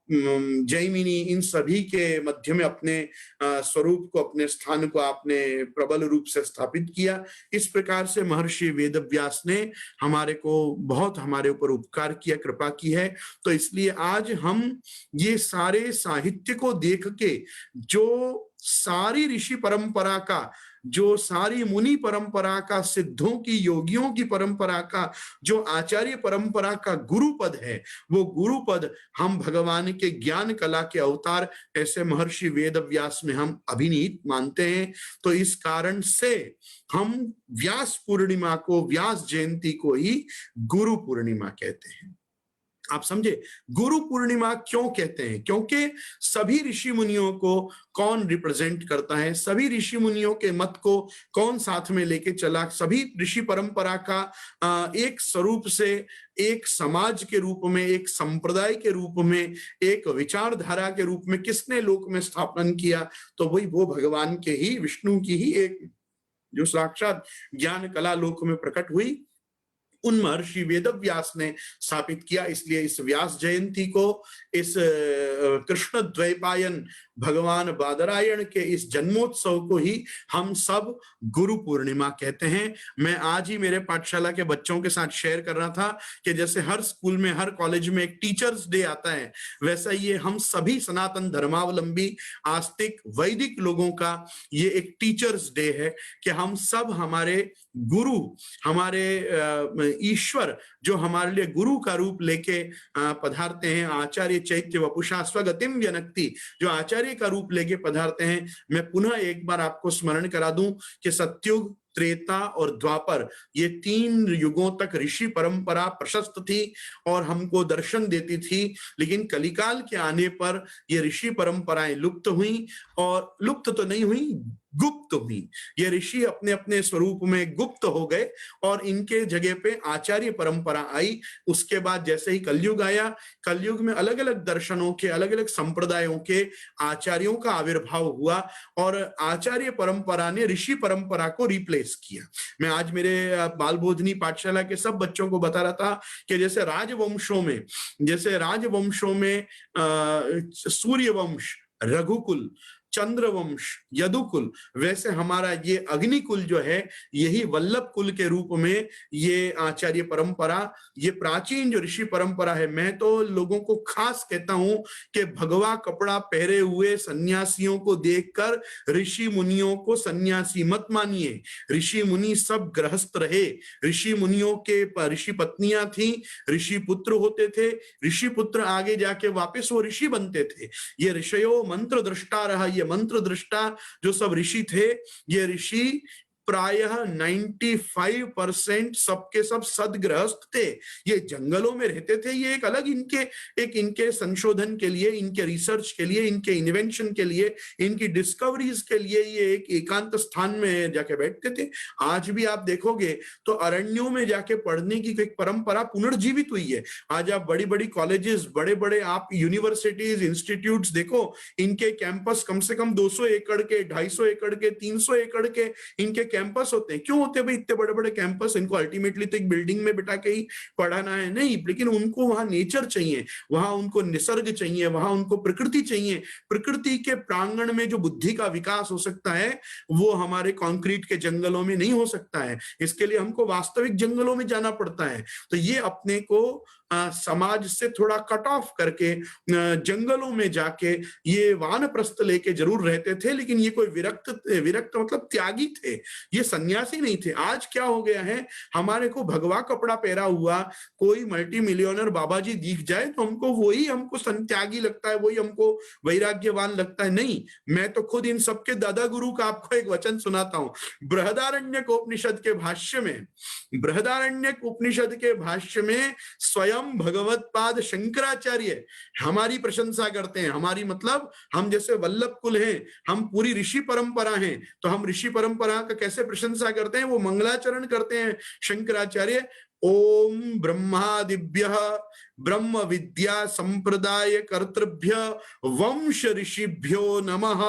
जैमिनी, इन सभी के मध्य में अपने स्वरूप को, अपने स्थान को आपने प्रबल रूप से स्थापित किया। इस प्रकार से महर्षि वेदव्यास ने हमारे को बहुत, हमारे ऊपर उपकार किया, कृपा की है। तो इसलिए आज हम ये सारे साहित्य को देख के जो सारी ऋषि परंपरा का, जो सारी मुनि परंपरा का, सिद्धों की, योगियों की परंपरा का जो आचार्य परंपरा का गुरुपद है, वो गुरुपद हम भगवान के ज्ञान कला के अवतार ऐसे महर्षि वेदव्यास में हम अभिनीत मानते हैं। तो इस कारण से हम व्यास पूर्णिमा को, व्यास जयंती को ही गुरु पूर्णिमा कहते हैं। आप समझे, गुरु पूर्णिमा क्यों कहते हैं? क्योंकि सभी ऋषि मुनियों को कौन रिप्रेजेंट करता है, सभी ऋषि मुनियों के मत को कौन साथ में लेके चला, सभी ऋषि परंपरा का एक स्वरूप से, एक समाज के रूप में, एक संप्रदाय के रूप में, एक विचारधारा के रूप में किसने लोक में स्थापन किया? तो वही वो भगवान के ही, विष्णु की ही एक जो साक्षात ज्ञान कला लोक में प्रकट हुई, उन महर्षि वेदव्यास ने स्थापित किया। इसलिए इस व्यास जयंती को, इस कृष्ण द्वैपायन भगवान बादरायण के इस जन्मोत्सव को ही हम सब गुरु पूर्णिमा कहते हैं। मैं आज ही मेरे पाठशाला के बच्चों के साथ शेयर कर रहा था कि जैसे हर स्कूल में, हर कॉलेज में एक टीचर्स डे आता है, वैसा ये हम सभी सनातन धर्मावलंबी आस्तिक वैदिक लोगों का ये एक टीचर्स डे है कि हम सब हमारे गुरु, हमारे ईश्वर जो हमारे लिए गुरु का रूप लेके पधारते हैं, आचार्य चैत्य वपुषा स्वगतिम व्यनक्ति, जो आचार्य का रूप लेके पधारते हैं। मैं पुनः एक बार आपको स्मरण करा दूं कि सत्युग, त्रेता और द्वापर, ये 3 युगों तक ऋषि परंपरा प्रशस्त थी और हमको दर्शन देती थी, लेकिन कलिकाल के आने पर ये ऋषि परंपराएं लुप्त हुई, और लुप्त तो नहीं हुई, गुप्त हुई। ये ऋषि अपने अपने स्वरूप में गुप्त हो गए और इनके जगह पे आचार्य परंपरा आई। उसके बाद जैसे ही कलयुग आया, कलयुग में अलग अलग दर्शनों के, अलग अलग संप्रदायों के आचार्यों का आविर्भाव हुआ और आचार्य परंपरा ने ऋषि परंपरा को रिप्लेस किया। मैं आज मेरे बाल बोधनी पाठशाला के सब बच्चों को बता रहा था कि जैसे राजवंशों में सूर्यवंश, रघुकुल, चंद्रवंश, यदुकुल, वैसे हमारा ये अग्निकुल जो है, यही वल्लभ कुल के रूप में ये आचार्य परंपरा, ये प्राचीन जो ऋषि परंपरा है। मैं तो लोगों को खास कहता हूं कि भगवा कपड़ा पहरे हुए सन्यासियों को देखकर ऋषि मुनियों को सन्यासी मत मानिए। ऋषि मुनि सब गृहस्थ रहे, ऋषि मुनियों के ऋषि पत्नियां थी, ऋषि पुत्र होते थे, ऋषि पुत्र आगे जाके वापस वो ऋषि बनते थे। ये ऋषयो मंत्र दृष्टा रहा, ये मंत्र दृष्टा जो सब ऋषि थे, ये ऋषि प्रायः 95% सबके सब सदगृहस्थ थे। ये जंगलों में रहते थे। ये एक अलग इनके संशोधन के लिए, इनके रिसर्च के लिए, इनके इन्वेंशन के लिए, इनकी डिस्कवरीज के लिए ये एक एकांत स्थान में जाके बैठते थे। आज भी आप देखोगे तो अरण्यों में जाके पढ़ने की एक परंपरा पुनर्जीवित हुई है। आज आप बड़ी बड़ी कॉलेजेस, बड़े बड़े आप यूनिवर्सिटीज, इंस्टीट्यूट्स देखो, इनके कैंपस कम से कम 200 एकड़ के, 250 एकड़ के, 300 एकड़ के इनके कैंपस होते हैं। क्यों होते हैं भाई इतने बड़े बड़े कैंपस? इनको अल्टीमेटली तो एक बिल्डिंग में बिठा के ही पढ़ाना है? नहीं, लेकिन उनको वहां नेचर चाहिए, वहां उनको निसर्ग चाहिए, वहां उनको प्रकृति चाहिए। प्रकृति के प्रांगण में जो बुद्धि का विकास हो सकता है वो हमारे कंक्रीट के जंगलों में नहीं हो सकता है। इसके लिए हमको वास्तविक जंगलों में जाना पड़ता है। तो ये अपने को समाज से थोड़ा कट ऑफ करके जंगलों में जाके ये वानप्रस्थ लेके जरूर रहते थे, लेकिन ये कोई विरक्त मतलब त्यागी थे, ये सन्यासी नहीं थे। आज क्या हो गया है, हमारे को भगवा कपड़ा पहरा हुआ कोई मल्टी मिलियनर बाबा जी दिख जाए तो हमको त्यागी लगता है, वही हमको वैराग्यवान लगता है। नहीं, मैं तो खुद इन सबके दादा गुरु का आपको एक वचन सुनाता हूं। बृहदारण्यक उपनिषद के भाष्य में स्वयं भगवत्पाद शंकराचार्य हमारी प्रशंसा करते हैं। हमारी मतलब हम जैसे वल्लभ कुल हैं, हम पूरी ऋषि परंपरा हैं, तो हम ऋषि परंपरा का कैसे प्रशंसा करते हैं, वो मंगलाचरण करते हैं शंकराचार्य। ओम ब्रह्मादिभ्यः ब्रह्म विद्या संप्रदाय कर्तृभ्य वंश ऋषिभ्यो नमः।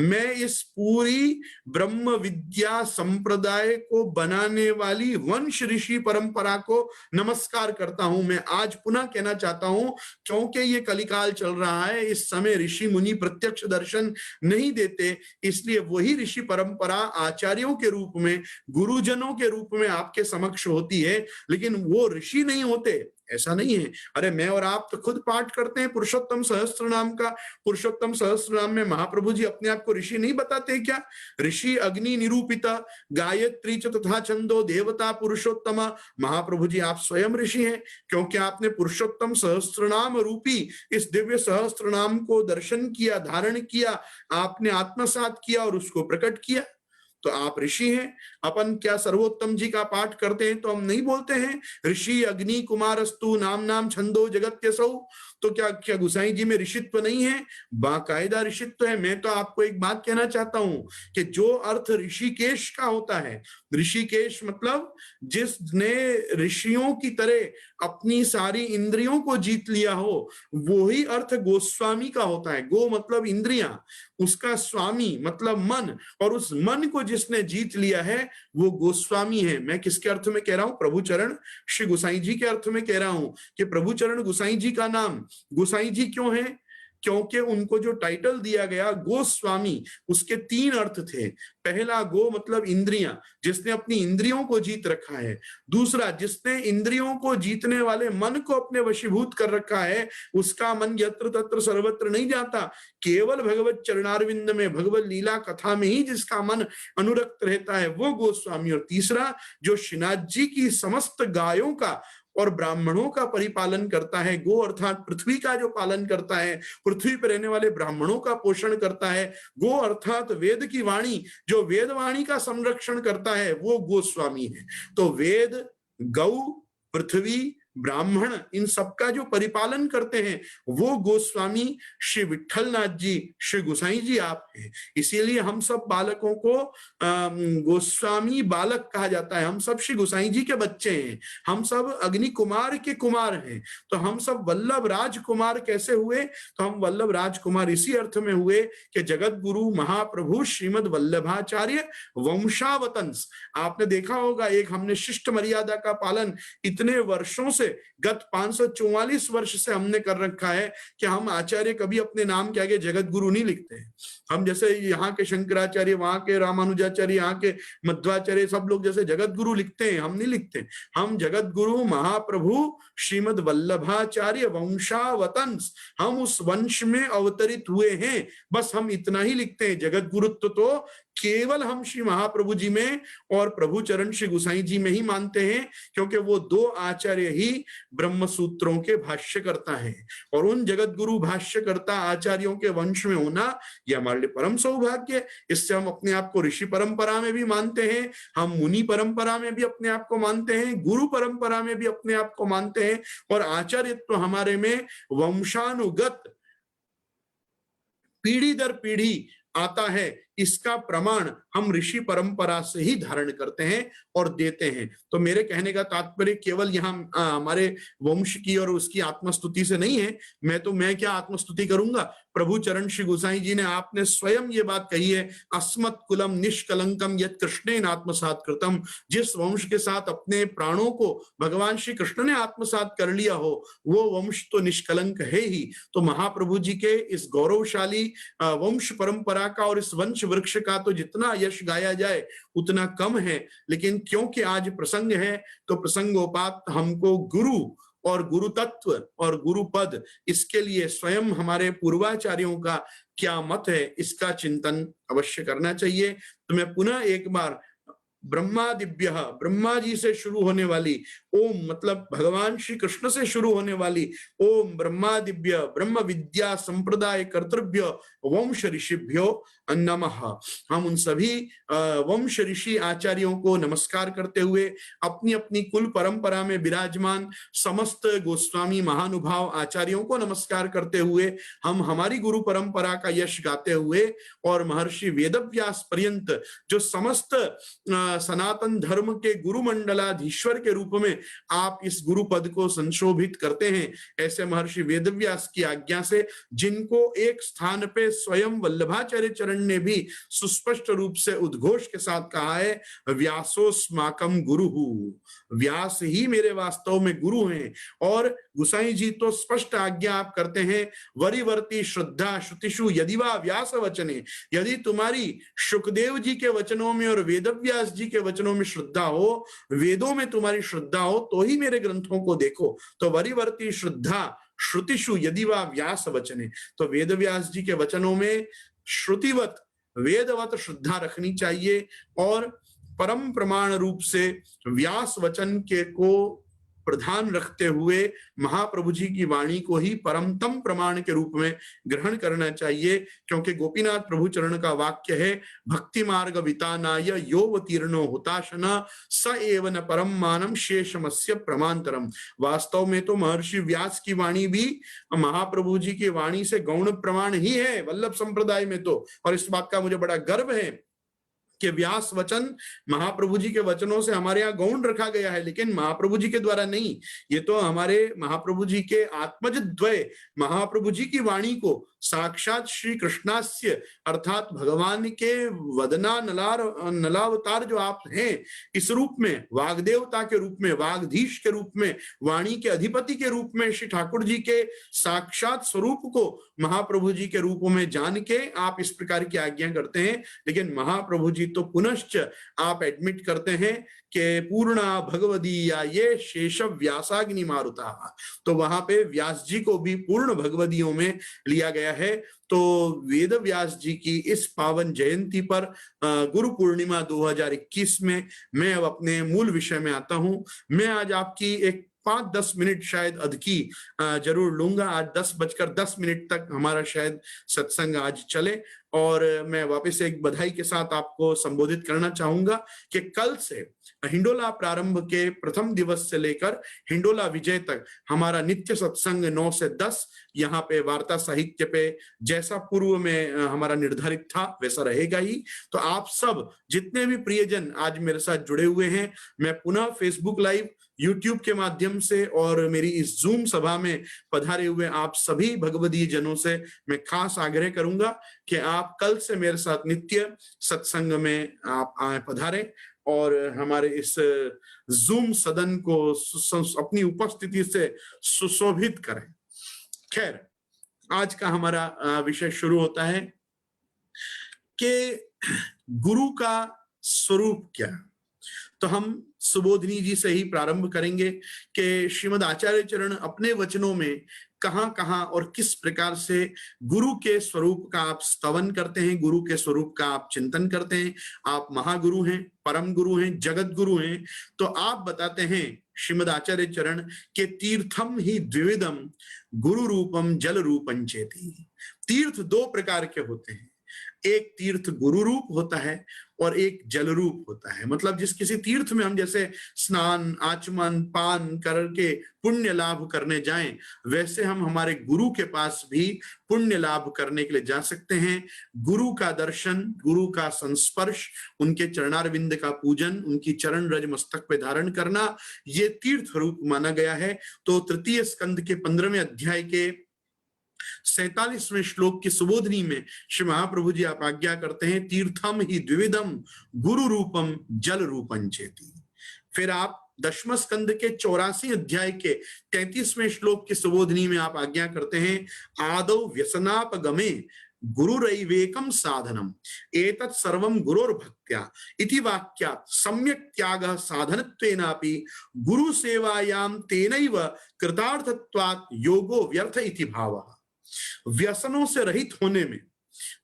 मैं इस पूरी ब्रह्म विद्या संप्रदाय को बनाने वाली वंश ऋषि परंपरा को नमस्कार करता हूं। मैं आज पुनः कहना चाहता हूं, क्योंकि ये कलिकाल चल रहा है, इस समय ऋषि मुनि प्रत्यक्ष दर्शन नहीं देते, इसलिए वही ऋषि परंपरा आचार्यों के रूप में, गुरुजनों के रूप में आपके समक्ष होती है, लेकिन वो ऋषि नहीं होते, ऐसा नहीं है। अरे मैं और आप तो खुद पाठ करते हैं पुरुषोत्तम सहस्त्रनाम का। पुरुषोत्तम सहस्त्रनाम में महाप्रभु जी अपने आप को ऋषि नहीं बताते क्या? ऋषि अग्नि निरूपिता, गायत्री च तथा छंदो देवता पुरुषोत्तम। महाप्रभु जी आप स्वयं ऋषि हैं, क्योंकि आपने पुरुषोत्तम सहस्त्रनाम रूपी इस दिव्य सहस्त्रनाम को दर्शन किया, धारण किया, आपने आत्मसात किया और उसको प्रकट किया। तो आप ऋषि हैं। अपन क्या सर्वोत्तम जी का पाठ करते हैं तो हम नहीं बोलते हैं ऋषि अग्नि कुमारस्तु नाम नाम छंदो जगत्यसौ? तो क्या क्या गुसाई जी में ऋषित्व नहीं है? बाकायदा ऋषित्व है। मैं तो आपको एक बात कहना चाहता हूं कि जो अर्थ ऋषिकेश का होता है, ऋषिकेश मतलब जिसने ऋषियों की तरह अपनी सारी इंद्रियों को जीत लिया हो, वो ही अर्थ गोस्वामी का होता है। गो मतलब इंद्रियां, उसका स्वामी मतलब मन, और उस मन को जिसने जीत लिया है वो गोस्वामी है। मैं किसके अर्थ में कह रहा हूं? प्रभुचरण श्री गुसाई जी के अर्थ में कह रहा हूं कि प्रभुचरण गुसाई जी का नाम गुसाई जी क्यों है? क्योंकि उनको जो टाइटल दिया गया गोस्वामी, उसके 3 अर्थ थे। पहला, गो मतलब इंद्रियां, जिसने अपनी इंद्रियों को जीत रखा है। दूसरा, जिसने इंद्रियों को जीतने वाले मन को अपने वशीभूत कर रखा है, उसका मन यत्र तत्र सर्वत्र नहीं जाता, केवल भगवत चरणारविंद में, भगवत लीला कथा में ही जिसका मन अनुरक्त रहता है, वो गोस्वामी। और तीसरा, जो श्रीनाथ जी की समस्त गायों का और ब्राह्मणों का परिपालन करता है, गो अर्थात पृथ्वी का जो पालन करता है, पृथ्वी पर रहने वाले ब्राह्मणों का पोषण करता है। गो अर्थात वेद की वाणी, जो वेद वाणी का संरक्षण करता है, वो गोस्वामी है। तो वेद, गौ, पृथ्वी, ब्राह्मण, इन सबका जो परिपालन करते हैं वो गोस्वामी श्री विट्ठलनाथ जी, श्री गुसाई जी आप हैं। इसीलिए हम सब बालकों को गोस्वामी बालक कहा जाता है। हम सब श्री गुसाई जी के बच्चे हैं, हम सब अग्नि कुमार के कुमार हैं। तो हम सब वल्लभ राजकुमार कैसे हुए? तो हम वल्लभ राजकुमार इसी अर्थ में हुए कि जगत गुरु महाप्रभु श्रीमद वल्लभाचार्य वंशावतंस। आपने देखा होगा, एक हमने शिष्ट मर्यादा का पालन इतने वर्षों से, गत 544 वर्ष से हमने कर रखा है कि हम आचार्य कभी अपने नाम के आगे जगत गुरु नहीं लिखते हैं। हम जैसे यहाँ के शंकराचार्य, वहां के रामानुजाचार्य, यहाँ के मध्वाचार्य, सब लोग जैसे जगत गुरु लिखते हैं, हम नहीं लिखते। हम जगत गुरु महाप्रभु श्रीमद वल्लभाचार्य वंशावतंस, हम उस वंश में अवतरित हुए हैं, बस हम इतना ही लिखते हैं। जगत गुरुत्व तो केवल हम श्री महाप्रभु जी में और प्रभु चरण श्री गुसाई जी में ही मानते हैं, क्योंकि वो 2 आचार्य ही ब्रह्म सूत्रों के भाष्य करता है। और उन जगत गुरु भाष्यकर्ता आचार्यों के वंश में होना यह हमारे लिए परम सौभाग्य। इससे हम अपने आप को ऋषि परंपरा में भी मानते हैं, हम मुनि परंपरा में भी अपने आप को मानते हैं, गुरु परंपरा में भी अपने आप को मानते हैं, और आचार्यत्व हमारे में वंशानुगत पीढ़ी दर पीढ़ी आता है। इसका प्रमाण हम ऋषि परंपरा से ही धारण करते हैं और देते हैं। तो मेरे कहने का तात्पर्य केवल यहाँ हमारे वंश की और उसकी आत्मस्तुति से नहीं है। मैं क्या आत्मस्तुति करूंगा? प्रभु चरण श्री गुसाई जी ने, आपने स्वयं ये बात कही है, अस्मत् कुलम निष्कलंकम यत् कृष्णेन आत्मसात कृतम। जिस वंश के साथ अपने प्राणों को भगवान श्री कृष्ण ने आत्मसात कर लिया हो, वो वंश तो निष्कलंक है ही। तो महाप्रभु जी के इस गौरवशाली वंश परंपरा का और इस वंश वृक्ष का तो जितना यश गाया जाए उतना कम है। लेकिन क्योंकि आज प्रसंग है, तो प्रसंगोपात हमको गुरु और गुरु तत्व और गुरु पद, इसके लिए स्वयं हमारे पूर्वाचार्यों का क्या मत है, इसका चिंतन अवश्य करना चाहिए। तो मैं पुनः एक बार ब्रह्मादिभ्य, ब्रह्मा जी से शुरू होने वाली ओम, मतलब भगवान श्री कृष्ण से शुरू होने वाली ओम ब्रह्मादिभ्य ब्रह्म विद्या संप्रदाय कर्तृभ्य वंश ऋषिभ्यो नमः। हम उन सभी वंश ऋषि आचार्यों को नमस्कार करते हुए, अपनी अपनी कुल परंपरा में विराजमान समस्त गोस्वामी महानुभाव आचार्यों को नमस्कार करते हुए, हम हमारी गुरु परंपरा का यश गाते हुए, और महर्षि वेदव्यास पर्यंत जो समस्त सनातन धर्म के गुरु मंडलाधीश्वर के रूप में आप इस गुरु पद को संशोभित करते हैं, ऐसे महर्षि वेदव्यास की आज्ञा से, जिनको एक स्थान पे स्वयं वल्लभाचार्य चरण ने भी सुस्पष्ट रूप से उद्घोष के साथ कहा है, व्यासोस्माकम गुरुहु, व्यास ही मेरे वास्तव में गुरु हैं। और गुसाई जी तो स्पष्ट आज्ञा आप करते हैं, वरिवर्ती श्रद्धा श्रुतिषु यदि वा व्यास वचने, यदि तुम्हारी शुकदेव जी के वचनों में और वेदव्यास जी के वचनों में श्रद्धा हो, वेदों में तुम्हारी श्रद्धा हो, तो ही मेरे ग्रंथों को देखो। तो वरिवर्ती श्रद्धा श्रुतिषु यदि वा व्यास वचने, तो वेदव्यास जी के वचनों में श्रुतिवत वेदवत श्रद्धा रखनी चाहिए, और परम प्रमाण रूप से व्यास वचन के को प्रधान रखते हुए महाप्रभु जी की वाणी को ही परमतम प्रमाण के रूप में ग्रहण करना चाहिए, क्योंकि गोपीनाथ प्रभु चरण का वाक्य है, भक्ति मार्ग वितानाय योवतीर्णो हुताशन स एवन परम मानम शेषमस्य प्रमांतरम। वास्तव में तो महर्षि व्यास की वाणी भी महाप्रभु जी की वाणी से गौण प्रमाण ही है वल्लभ संप्रदाय में तो। और इस बात का मुझे बड़ा गर्व है कि व्यास वचन महाप्रभु जी के वचनों से हमारे यहाँ गौण रखा गया है, लेकिन महाप्रभु जी के द्वारा नहीं, ये तो हमारे महाप्रभु जी के आत्मज द्वय महाप्रभु जी की वाणी को साक्षात श्री कृष्णास्य अर्थात भगवान के वदना नलावतार जो आप हैं, इस रूप में वाग्देवता के रूप में, वागधीश के रूप में, वाणी के अधिपति के रूप में श्री ठाकुर जी के साक्षात स्वरूप को महाप्रभु जी के रूप में जान के आप इस प्रकार की आज्ञा करते हैं। लेकिन महाप्रभु जी तो पुनश्च आप एडमिट करते हैं कि पूर्णा भगवदीया ये शेष व्यासाग्नि मारुता, तो वहां पे व्यास जी को भी पूर्ण भगवदियों में लिया गया है। तो वेद व्यास जी की इस पावन जयंती पर गुरु पूर्णिमा 2021 में मैं अब अपने मूल विषय में आता हूं। मैं आज आपकी एक 5-10 मिनट शायद अधकी जरूर लूंगा। आज 10:10 तक हमारा शायद सत्संग आज चले, और मैं वापस एक बधाई के साथ आपको संबोधित करना चाहूंगा कि कल से हिंडोला प्रारंभ के प्रथम दिवस से लेकर हिंडोला विजय तक हमारा नित्य सत्संग 9 से 10 यहाँ पे वार्ता साहित्य पे जैसा पूर्व में हमारा निर्धारित था वैसा रहेगा ही। तो आप सब जितने भी प्रियजन आज मेरे साथ जुड़े हुए हैं, मैं पुनः फेसबुक लाइव, यूट्यूब के माध्यम से और मेरी इस जूम सभा में पधारे हुए आप सभी भगवदीय जनों से मैं खास आग्रह करूंगा कि आप कल से मेरे साथ नित्य सत्संग में आप पधारें और हमारे इस जूम सदन को अपनी उपस्थिति से सुशोभित करें। खैर, आज का हमारा विषय शुरू होता है कि गुरु का स्वरूप क्या। तो हम सुबोधिनी जी से ही प्रारंभ करेंगे कि श्रीमद आचार्य चरण अपने वचनों में कहाँ कहाँ और किस प्रकार से गुरु के स्वरूप का आप स्तवन करते हैं, गुरु के स्वरूप का आप चिंतन करते हैं। आप महागुरु हैं, परम गुरु हैं, जगत गुरु हैं, तो आप बताते हैं श्रीमद आचार्य चरण के तीर्थम ही द्विविधम गुरु रूपम जल रूपं चेति। तीर्थ दो प्रकार के होते हैं, एक तीर्थ गुरु रूप होता है और एक जल रूप होता है। मतलब जिस किसी तीर्थ में हम जैसे स्नान, आचमन, पान करके पुण्य लाभ करने जाएं, वैसे हम हमारे गुरु के पास भी पुण्य लाभ करने के लिए जा सकते हैं। गुरु का दर्शन, गुरु का संस्पर्श, उनके चरणारविंद का पूजन, उनकी चरण रज मस्तक पे धारण करना, ये तीर्थ रूप माना गया है। तो तृतीय स्कंद के 15वें अध्याय के 47वें श्लोक की सुबोधनी में श्री महाप्रभु जी आप आज्ञा करते हैं, तीर्थम ही द्विविधम गुरु रूपम जल रूपं चेति। फिर आप दशम स्कंद के 84 अध्याय के 33वें श्लोक की सुबोधनी में आप आज्ञा करते हैं, आदौ व्यसनापगमे गुरुरैवेकम साधनम एतत् सर्वं गुरोर्भक्त्या इति वाक्यात् सम्यक् त्यागः साधनत्वेनापि गुरु सेवायां तेनैव कृतार्थत्वात् योगो व्यर्थ इति भावः। व्यसनों से रहित होने में,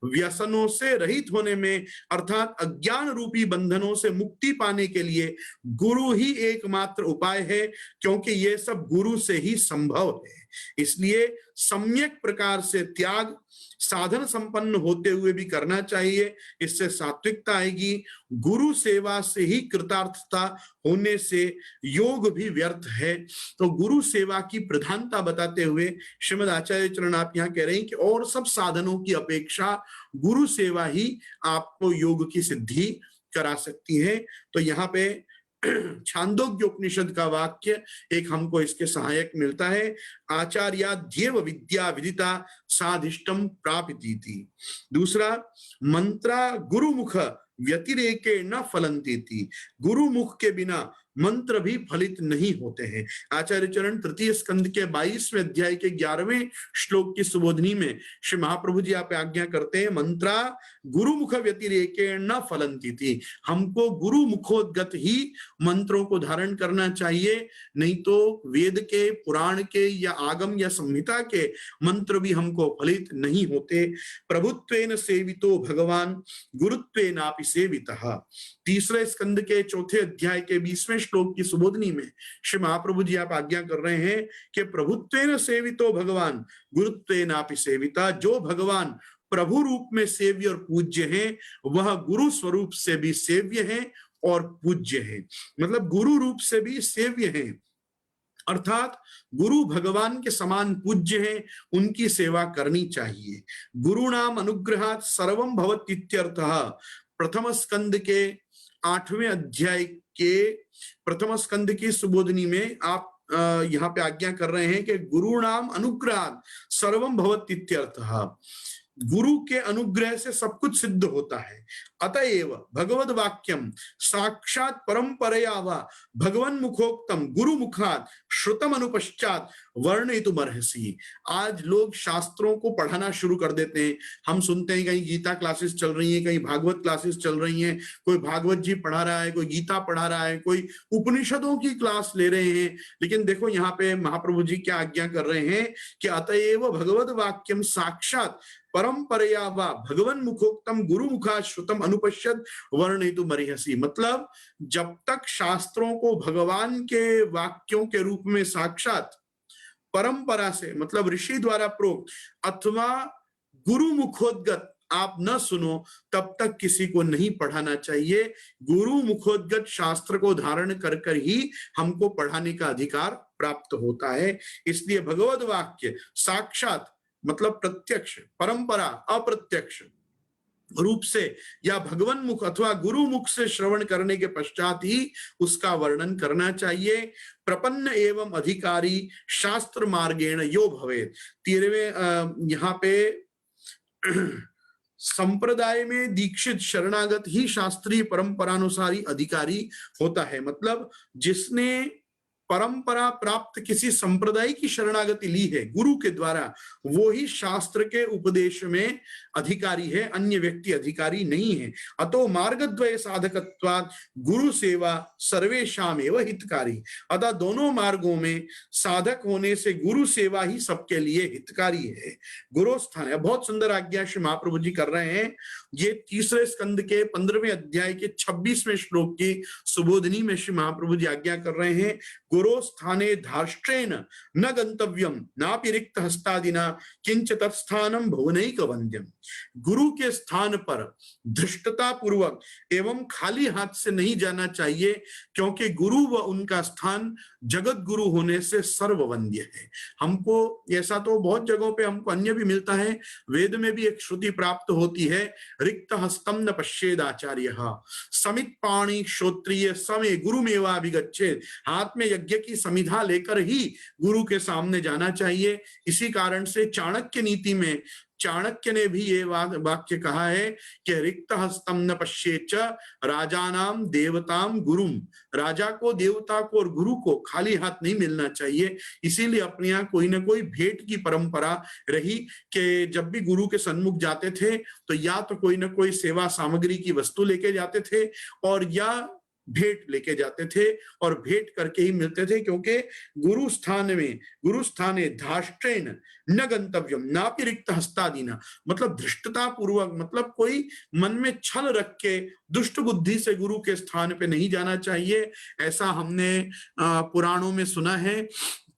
व्यसनों से रहित होने में अर्थात अज्ञान रूपी बंधनों से मुक्ति पाने के लिए गुरु ही एकमात्र उपाय है, क्योंकि ये सब गुरु से ही संभव है। इसलिए सम्यक प्रकार से त्याग साधन संपन्न होते हुए भी करना चाहिए, इससे सात्विकता आएगी। गुरु सेवा से ही कृतार्थता होने से योग भी व्यर्थ है। तो गुरु सेवा की प्रधानता बताते हुए श्रीमद आचार्य चरण आप यहाँ कह रहे हैं कि और सब साधनों की अपेक्षा गुरु सेवा ही आपको योग की सिद्धि करा सकती है। तो यहाँ पे छांदोग्य उपनिषद का वाक्य एक हमको इसके सहायक मिलता है, आचार्याध्येव विद्या विदिता साधिष्टम प्रापितीति। दूसरा, मंत्रा गुरुमुख व्यतिरेके न फलन्ति थी, गुरुमुख के बिना मंत्र भी फलित नहीं होते हैं। आचार्य चरण तृतीय स्कंद के 22वें अध्याय के 11वें श्लोक की सुबोधनी में श्री महाप्रभु जी आप आज्ञा करते हैं, मंत्रा गुरुमुख व्यतिरेके न फलन्ति थी, हमको गुरु मुखोद्गत ही मंत्रों को धारण करना चाहिए, नहीं तो वेद के, पुराण के या आगम या संहिता के मंत्र भी हमको फलित नहीं होते। प्रभुत्वेन सेवितो भगवान गुरुत्वेनापि सेवितः। तीसरे स्कंद के 4थे अध्याय के 20वें श्लोक की सुबोधनी में श्री महाप्रभु जी आप आज्ञा कर रहे हैं कि प्रभुत्वेन सेवितो भगवान गुरुत्वेनापि सेविता। जो भगवान प्रभु रूप में सेव्य और पूज्य हैं वह गुरु स्वरूप से भी सेव्य हैं और पूज्य हैं। मतलब गुरु रूप से भी सेव्य हैं, अर्थात गुरु भगवान के समान पूज्य हैं, उनकी सेवा करनी चाहिए। गुरु नाम अनुग्रहात् सर्वं भवति इत्यर्थः। प्रथम स्कंद के 8वें अध्याय के प्रथम स्कंद की सुबोधनी में आप यहाँ पे आज्ञा कर रहे हैं कि गुरु नाम अनुग्रहात् सर्वं भवति इत्यर्थः। गुरु के अनुग्रह से सब कुछ सिद्ध होता है। अतएव भगवद वाक्यम साक्षात परंपरया वा भगवन मुखोक्तम गुरु मुखात श्रुतम अनुपश्चात वर्णयितुमर्हसि। आज लोग शास्त्रों को पढ़ाना शुरू कर देते हैं। हम सुनते हैं कहीं गीता क्लासेस चल रही हैं, कहीं भागवत क्लासेस चल रही हैं, कोई भागवत जी पढ़ा रहा है, कोई गीता पढ़ा रहा है, कोई उपनिषदों की क्लास ले रहे हैं। लेकिन देखो यहाँ पे महाप्रभु जी क्या आज्ञा कर रहे हैं कि अतएव भगवद वाक्यम साक्षात परंपरया वा भगवन मुखोक्तम गुरु मुखा श्रुतम अनुपश्यत वर्णयितुमर्हसि। मतलब जब तक शास्त्रों को भगवान के वाक्यों के रूप में साक्षात परंपरा से, मतलब ऋषि द्वारा प्रोक्त अथवा गुरु मुखोद्गत आप न सुनो, तब तक किसी को नहीं पढ़ाना चाहिए। गुरु मुखोद्गत शास्त्र को धारण कर कर ही हमको पढ़ाने का अधिकार प्राप्त होता है। इसलिए भगवद वाक्य साक्षात मतलब प्रत्यक्ष, परंपरा अप्रत्यक्ष रूप से या भगवन मुख अथवा गुरु मुख से श्रवण करने के पश्चात ही उसका वर्णन करना चाहिए। प्रपन्न एवं अधिकारी शास्त्र मार्गेण यो भवेत्। 13वें यहाँ पे संप्रदाय में दीक्षित शरणागत ही शास्त्रीय परंपरानुसारी अधिकारी होता है। मतलब जिसने परंपरा प्राप्त किसी संप्रदाय की शरणागति ली है गुरु के द्वारा, वो ही शास्त्र के उपदेश में अधिकारी है, अन्य व्यक्ति अधिकारी नहीं है। अतो मार्गद्वय साधकत्वात् गुरु सेवा सर्वेषाम एव हितकारी। अतः दोनों मार्गों में साधक होने से गुरु सेवा ही सबके लिए हितकारी है। गुरु स्थान है। बहुत सुंदर आज्ञा श्री महाप्रभु जी कर रहे हैं। ये तीसरे स्कंद के 15वें अध्याय के 26वें श्लोक की सुबोधनी में श्री महाप्रभु जी आज्ञा कर रहे हैं, गुरो स्थाने धार्ष्ट्रेण न गंतव्यम नापि रिक्त हस्तादिना किंच तत्स्थानम भुवनैक वंद्यम। गुरु के स्थान पर धृष्टता पूर्वक एवं खाली हाथ से नहीं जाना चाहिए, क्योंकि गुरु व उनका स्थान जगत गुरु होने से सर्ववंद्य है। हमको ऐसा तो बहुत जगहों पे हमको अन्य भी मिलता है। वेद में भी एक श्रुति प्राप्त होती है, रिक्त हस्तम न पश्येद आचार्यः समित पाणि श्रोत्रिय समय गुरुमेवाभिगच्छेत्। हाथ में यज्ञ की समिधा लेकर ही गुरु के सामने जाना चाहिए। इसी कारण से चाणक्य नीति में चाणक्य ने भी ये वाक्य कहा है कि रिक्त हस्तम न पश्येच्च राजानाम देवताम गुरुम। राजा को, देवता को और गुरु को खाली हाथ नहीं मिलना चाहिए। इसीलिए अपने यहाँ कोई ना कोई भेंट की परंपरा रही कि जब भी गुरु के सन्मुख जाते थे तो या तो कोई ना कोई सेवा सामग्री की वस्तु लेके जाते थे और या भेंट लेके जाते थे, और भेंट करके ही मिलते थे। क्योंकि गुरु स्थाने धाष्ट्रेण न गंतव्यम नापि रिक्त हस्तादिना। मतलब धृष्टता पूर्वक, मतलब कोई मन में छल रख के दुष्ट बुद्धि से गुरु के स्थान पे नहीं जाना चाहिए। ऐसा हमने पुराणों में सुना है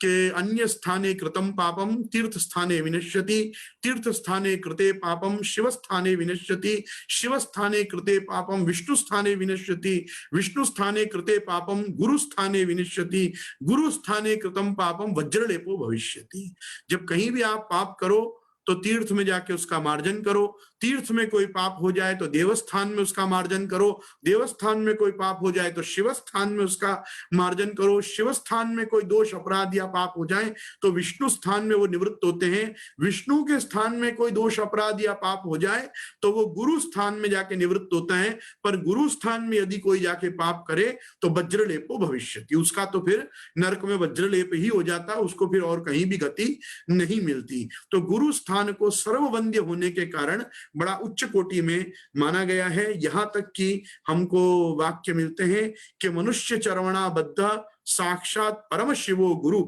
कि अन्य स्थाने कृतं पापम तीर्थ स्थाने विनश्यति, तीर्थ स्थाने कृते पापम शिव स्थाने विनश्यति, शिव स्थाने कृते पापम विष्णु स्थाने विनश्यति, विष्णु स्थाने कृते पापम गुरु स्थाने विनश्यति, गुरु स्थाने कृतं पापम वज्रलेपो भविष्यति। जब कहीं भी आप पाप करो तो तीर्थ में जाके उसका मार्जन करो, तीर्थ में कोई पाप हो जाए तो देवस्थान में उसका मार्जन करो, देवस्थान में कोई पाप हो जाए तो शिव स्थान में उसका मार्जन करो, शिव स्थान में कोई दोष अपराध या पाप हो जाए तो विष्णु स्थान में वो निवृत्त होते हैं, विष्णु के स्थान में कोई दोष अपराध या पाप हो जाए तो वो गुरु स्थान में जाके निवृत्त होता है। पर गुरु स्थान में यदि कोई जाके पाप करे तो वज्रलेपो भविष्यति, उसका तो फिर नरक में वज्रलेप ही हो जाता, उसको फिर और कहीं भी गति नहीं मिलती। तो गुरु स्थान को सर्ववंद्य होने के कारण बड़ा उच्च कोटि में माना गया है। यहां तक कि हमको वाक्य मिलते हैं कि मनुष्य चरवणा बद्ध साक्षात परम शिवो गुरु।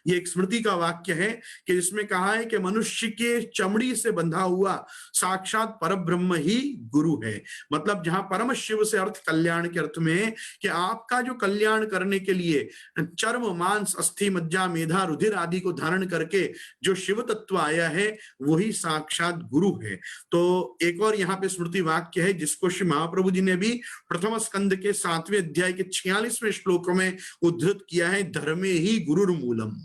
ये एक स्मृति का वाक्य है कि जिसमें कहा है कि मनुष्य के चमड़ी से बंधा हुआ साक्षात परब्रह्म ही गुरु है। मतलब जहां परम शिव से अर्थ कल्याण के अर्थ में है कि आपका जो कल्याण करने के लिए चर्म मांस अस्थि मज्जा मेधा रुधिर आदि को धारण करके जो शिव तत्व आया है वही साक्षात गुरु है। तो एक और यहाँ पे स्मृति वाक्य है जिसको श्री महाप्रभु जी ने भी प्रथम स्कंद के 7वें अध्याय के 46वें श्लोक में उद्धृत किया है, धर्मे ही गुरुर्मूलम।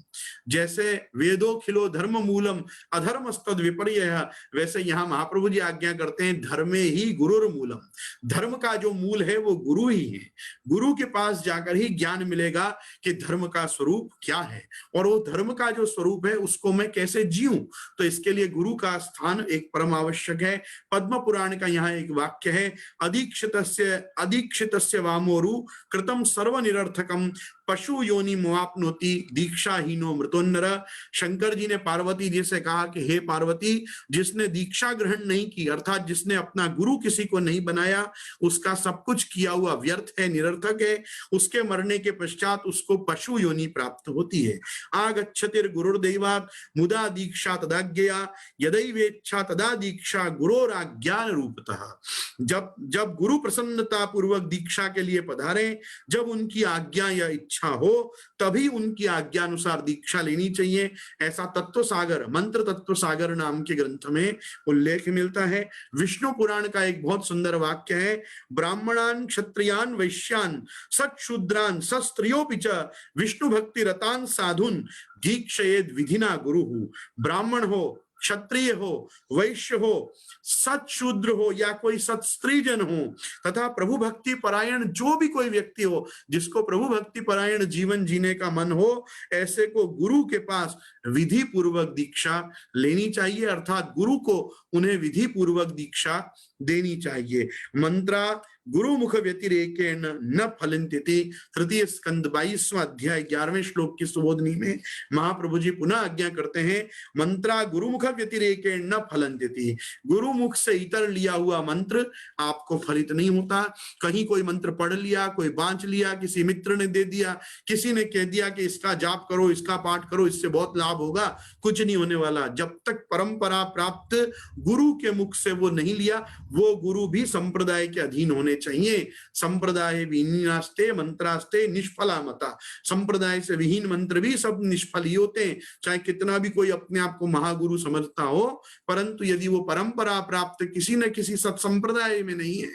जैसे वेदो खिलो धर्म मूलम अधर्मस्तद विपर्ययः, वैसे यहाँ महाप्रभु जी आज्ञा करते हैं धर्मे ही गुरुर्मूलम। धर्म का जो मूल है वो गुरु ही है। गुरु के पास जाकर ही ज्ञान मिलेगा कि धर्म का स्वरूप क्या है और वो धर्म का जो स्वरूप है उसको मैं कैसे जीऊं। तो इसके लिए गुरु का स्थान एक परम आवश्यक है। पद्म पुराण का यहाँ एक वाक्य है, अदीक्षितस्य वामोरु कृतम सर्व निरर्थकम पशु योनि मुआपनोति दीक्षाहीनो मृतोन्नर। शंकर जी ने पार्वती जी से कहा कि हे पार्वती, जिसने दीक्षा ग्रहण नहीं की अर्थात जिसने अपना गुरु किसी को नहीं बनाया उसका सब कुछ किया हुआ व्यर्थ है, निरर्थक है। उसके मरने के पश्चात उसको पशु योनि प्राप्त होती है। आगच्छतिर गुरुर्दैवात् मुदा दीक्षा तदाज्ञया यदैवेच्छा तदा दीक्षा गुरोराज्ञान रूपतः। जब गुरु प्रसन्नता पूर्वक दीक्षा के लिए पधारे, जब उनकी आज्ञा या इच्छा हो तभी उनकी आज्ञा अनुसार दीक्षा लेनी चाहिए। ऐसा तत्व सागर, मंत्र तत्व सागर नाम के ग्रंथ में उल्लेख मिलता है। विष्णु पुराण का एक बहुत सुंदर वाक्य है, ब्राह्मणान क्षत्रियान वैश्यान सत्शूद्रान सस्त्रियोपि च विष्णु भक्ति रतान साधुन दीक्षयेद विधिना गुरु। ब्राह्मण हो, क्षत्रिय हो, वैश्य हो, सत्शूद्र हो या कोई सत्स्त्रीजन हो तथा प्रभु भक्ति परायण जो भी कोई व्यक्ति हो जिसको प्रभु भक्ति परायण जीवन जीने का मन हो, ऐसे को गुरु के पास विधि पूर्वक दीक्षा लेनी चाहिए अर्थात गुरु को उन्हें विधि पूर्वक दीक्षा देनी चाहिए। मंत्रा गुरुमुख व्यतिरेकेण न फलन्ति। तृतीय स्कंद 22वां अध्याय 11वें श्लोक की सुबोधनी में महाप्रभु जी पुनः आज्ञा करते हैं, मंत्रा गुरुमुख व्यतिरेकेण न फलन्ति। गुरुमुख से इतर लिया हुआ मंत्र आपको फलित नहीं होता। कहीं कोई मंत्र पढ़ लिया, कोई बांच लिया, किसी मित्र ने दे दिया, किसी ने कह दिया कि इसका जाप करो, इसका पाठ करो, इससे बहुत लाभ होगा, कुछ नहीं होने वाला। जब तक परंपरा प्राप्त गुरु के मुख से वो नहीं लिया, वो गुरु भी संप्रदाय के अधीन होने चाहिए। संप्रदाय विहीनास्ते मंत्रास्ते निष्फला मता। संप्रदाय से विहीन मंत्र भी सब निष्फल ही होते हैं, चाहे कितना भी कोई अपने आप को महागुरु समझता हो, परंतु यदि वो परंपरा प्राप्त किसी न किसी सत्संप्रदाय में नहीं है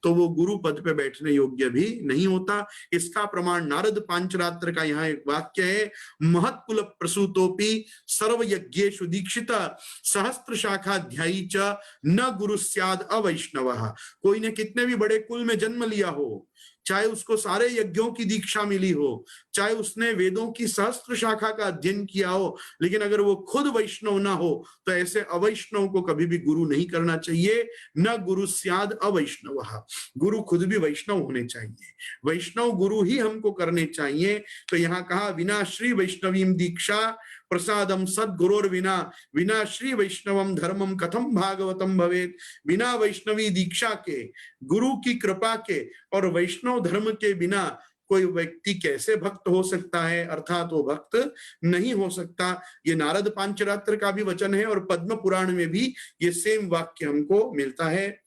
तो वो गुरु पद पे बैठने योग्य भी नहीं होता। इसका प्रमाण नारद पांचरात्र का यहाँ एक वाक्य है, महत्कुल प्रसूतोपि सर्व यज्ञेषु दीक्षिता सहस्त्र शाखाध्यायी च न गुरु स्याद अवैष्णवः। कोई ने कितने भी बड़े कुल में जन्म लिया हो, चाहे उसको सारे यज्ञों की दीक्षा मिली हो, चाहे उसने वेदों की सहस्त्र शाखा का अध्ययन किया हो, लेकिन अगर वो खुद वैष्णव ना हो तो ऐसे अवैष्णव को कभी भी गुरु नहीं करना चाहिए। न गुरु स्याद अवैष्णवः, गुरु खुद भी वैष्णव होने चाहिए, वैष्णव गुरु ही हमको करने चाहिए। तो यहाँ कहा विना श्री वैष्णवीम दीक्षा प्रसादम सद्गुरोर विना विना श्री वैष्णवम धर्मम कथम भागवतम भवेत। बिना वैष्णवी दीक्षा के, गुरु की कृपा के और वैष्णव धर्म के बिना कोई व्यक्ति कैसे भक्त हो सकता है, अर्थात वो भक्त नहीं हो सकता। ये नारद पांचरात्र का भी वचन है और पद्म पुराण में भी ये सेम वाक्य हमको मिलता है।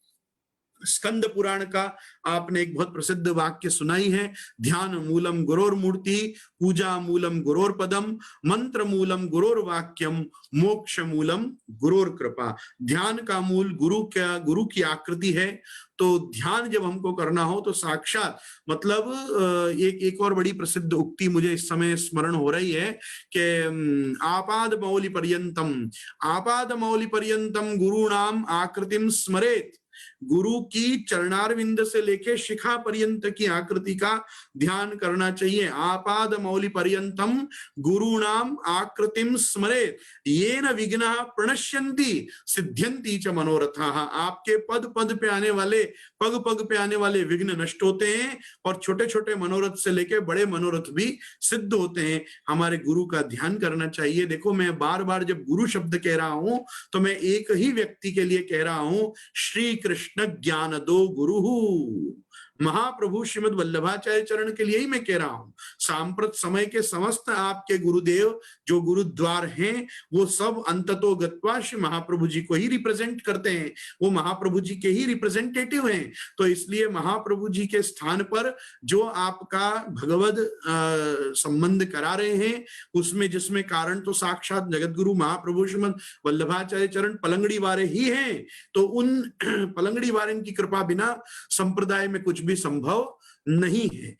स्कंद पुराण का आपने एक बहुत प्रसिद्ध वाक्य सुनाई है, ध्यान मूलम गुरोर मूर्ति पूजा मूलम गुरोर पदम मंत्र मूलम गुरोर वाक्यम मोक्ष मूलम गुरोर कृपा। ध्यान का मूल गुरु की आकृति है। तो ध्यान जब हमको करना हो तो साक्षात मतलब एक और बड़ी प्रसिद्ध उक्ति मुझे इस समय स्मरण हो रही है कि आपाद मौलि पर्यंतम गुरुणाम आकृतिम स्मरेत। गुरु की चरणारविंद से लेके शिखा पर्यंत की आकृति का ध्यान करना चाहिए। आपाद मौलि पर्यंतम गुरुणाम आकृतिम स्मरेत येन विघ्ना प्रणश्यन्ति सिद्ध्यन्ति च मनोरथाः। आपके पद पद पे आने वाले, पग पग पे आने वाले विघ्न नष्ट होते हैं और छोटे छोटे मनोरथ से लेके बड़े मनोरथ भी सिद्ध होते हैं। हमारे गुरु का ध्यान करना चाहिए। देखो, मैं बार बार जब गुरु शब्द कह रहा हूं तो मैं एक ही व्यक्ति के लिए कह रहा हूं, श्री कृष्ण ज्ञान दो गुरु। महाप्रभु श्रीमद वल्लभाचार्य चरण के लिए ही मैं कह रहा हूं। सांप्रत समय के समस्त आपके गुरुदेव जो गुरुद्वार हैं वो सब अंततो गत्वा श्री महाप्रभु जी को ही रिप्रेजेंट करते हैं, वो महाप्रभु जी के ही रिप्रेजेंटेटिव हैं। तो इसलिए महाप्रभु जी के स्थान पर जो आपका भगवद संबंध करा रहे हैं उसमें जिसमें कारण तो साक्षात जगत गुरु महाप्रभु श्रीमद वल्लभाचार्य चरण पलंगड़ी वाले ही हैं, तो उन पलंगड़ी वाले की कृपा बिना संप्रदाय में कुछ भी संभव नहीं है।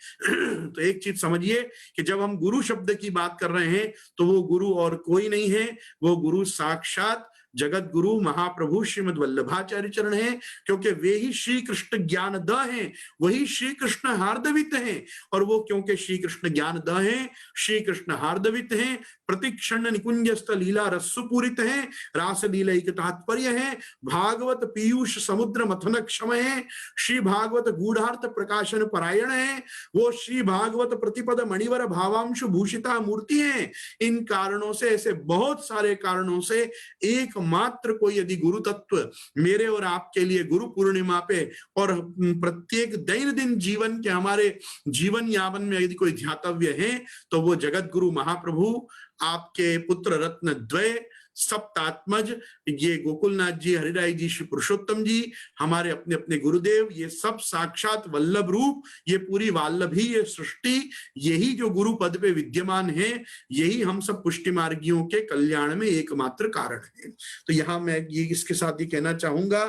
तो एक चीज समझिए कि जब हम गुरु शब्द की बात कर रहे हैं तो वो गुरु और कोई नहीं है, वो गुरु साक्षात जगत गुरु महाप्रभु श्रीमद वल्लभाचार्य चरण है, क्योंकि वे ही श्री कृष्ण ज्ञान द हैं, वही श्री कृष्ण हार्दवित हैं। और वो क्योंकि श्री कृष्ण ज्ञान द हैं, श्री कृष्ण हार्दवित हैं, प्रतिक्षण निकुंजस्थ लीला रसपूरित हैं, रास लीला एक तात्पर्य है, भागवत पीयूष समुद्र मथन क्षम है, श्री भागवत गूढ़ार्थ प्रकाशन परायण है, वो श्री भागवत प्रतिपद मणिवर भावांशु भूषिता मूर्ति है। इन कारणों से, ऐसे बहुत सारे कारणों से एकमात्र कोई यदि गुरु तत्व मेरे और आपके लिए गुरु पूर्णिमा पे और प्रत्येक दैनंदिन जीवन के हमारे जीवन यापन में यदि कोई ध्यातव्य है तो वो जगत गुरु महाप्रभु आपके पुत्र रत्न द्वय सप्तात्मज, ये गोकुलनाथ जी, हरिराय जी, श्री पुरुषोत्तम जी, हमारे अपने अपने गुरुदेव, ये सब साक्षात वल्लभ रूप, ये पूरी वाल्लभी, ये सृष्टि, यही जो गुरु पद पे विद्यमान है, यही हम सब पुष्टि मार्गियों के कल्याण में एकमात्र कारण है। तो यहाँ मैं ये इसके साथ ही कहना चाहूंगा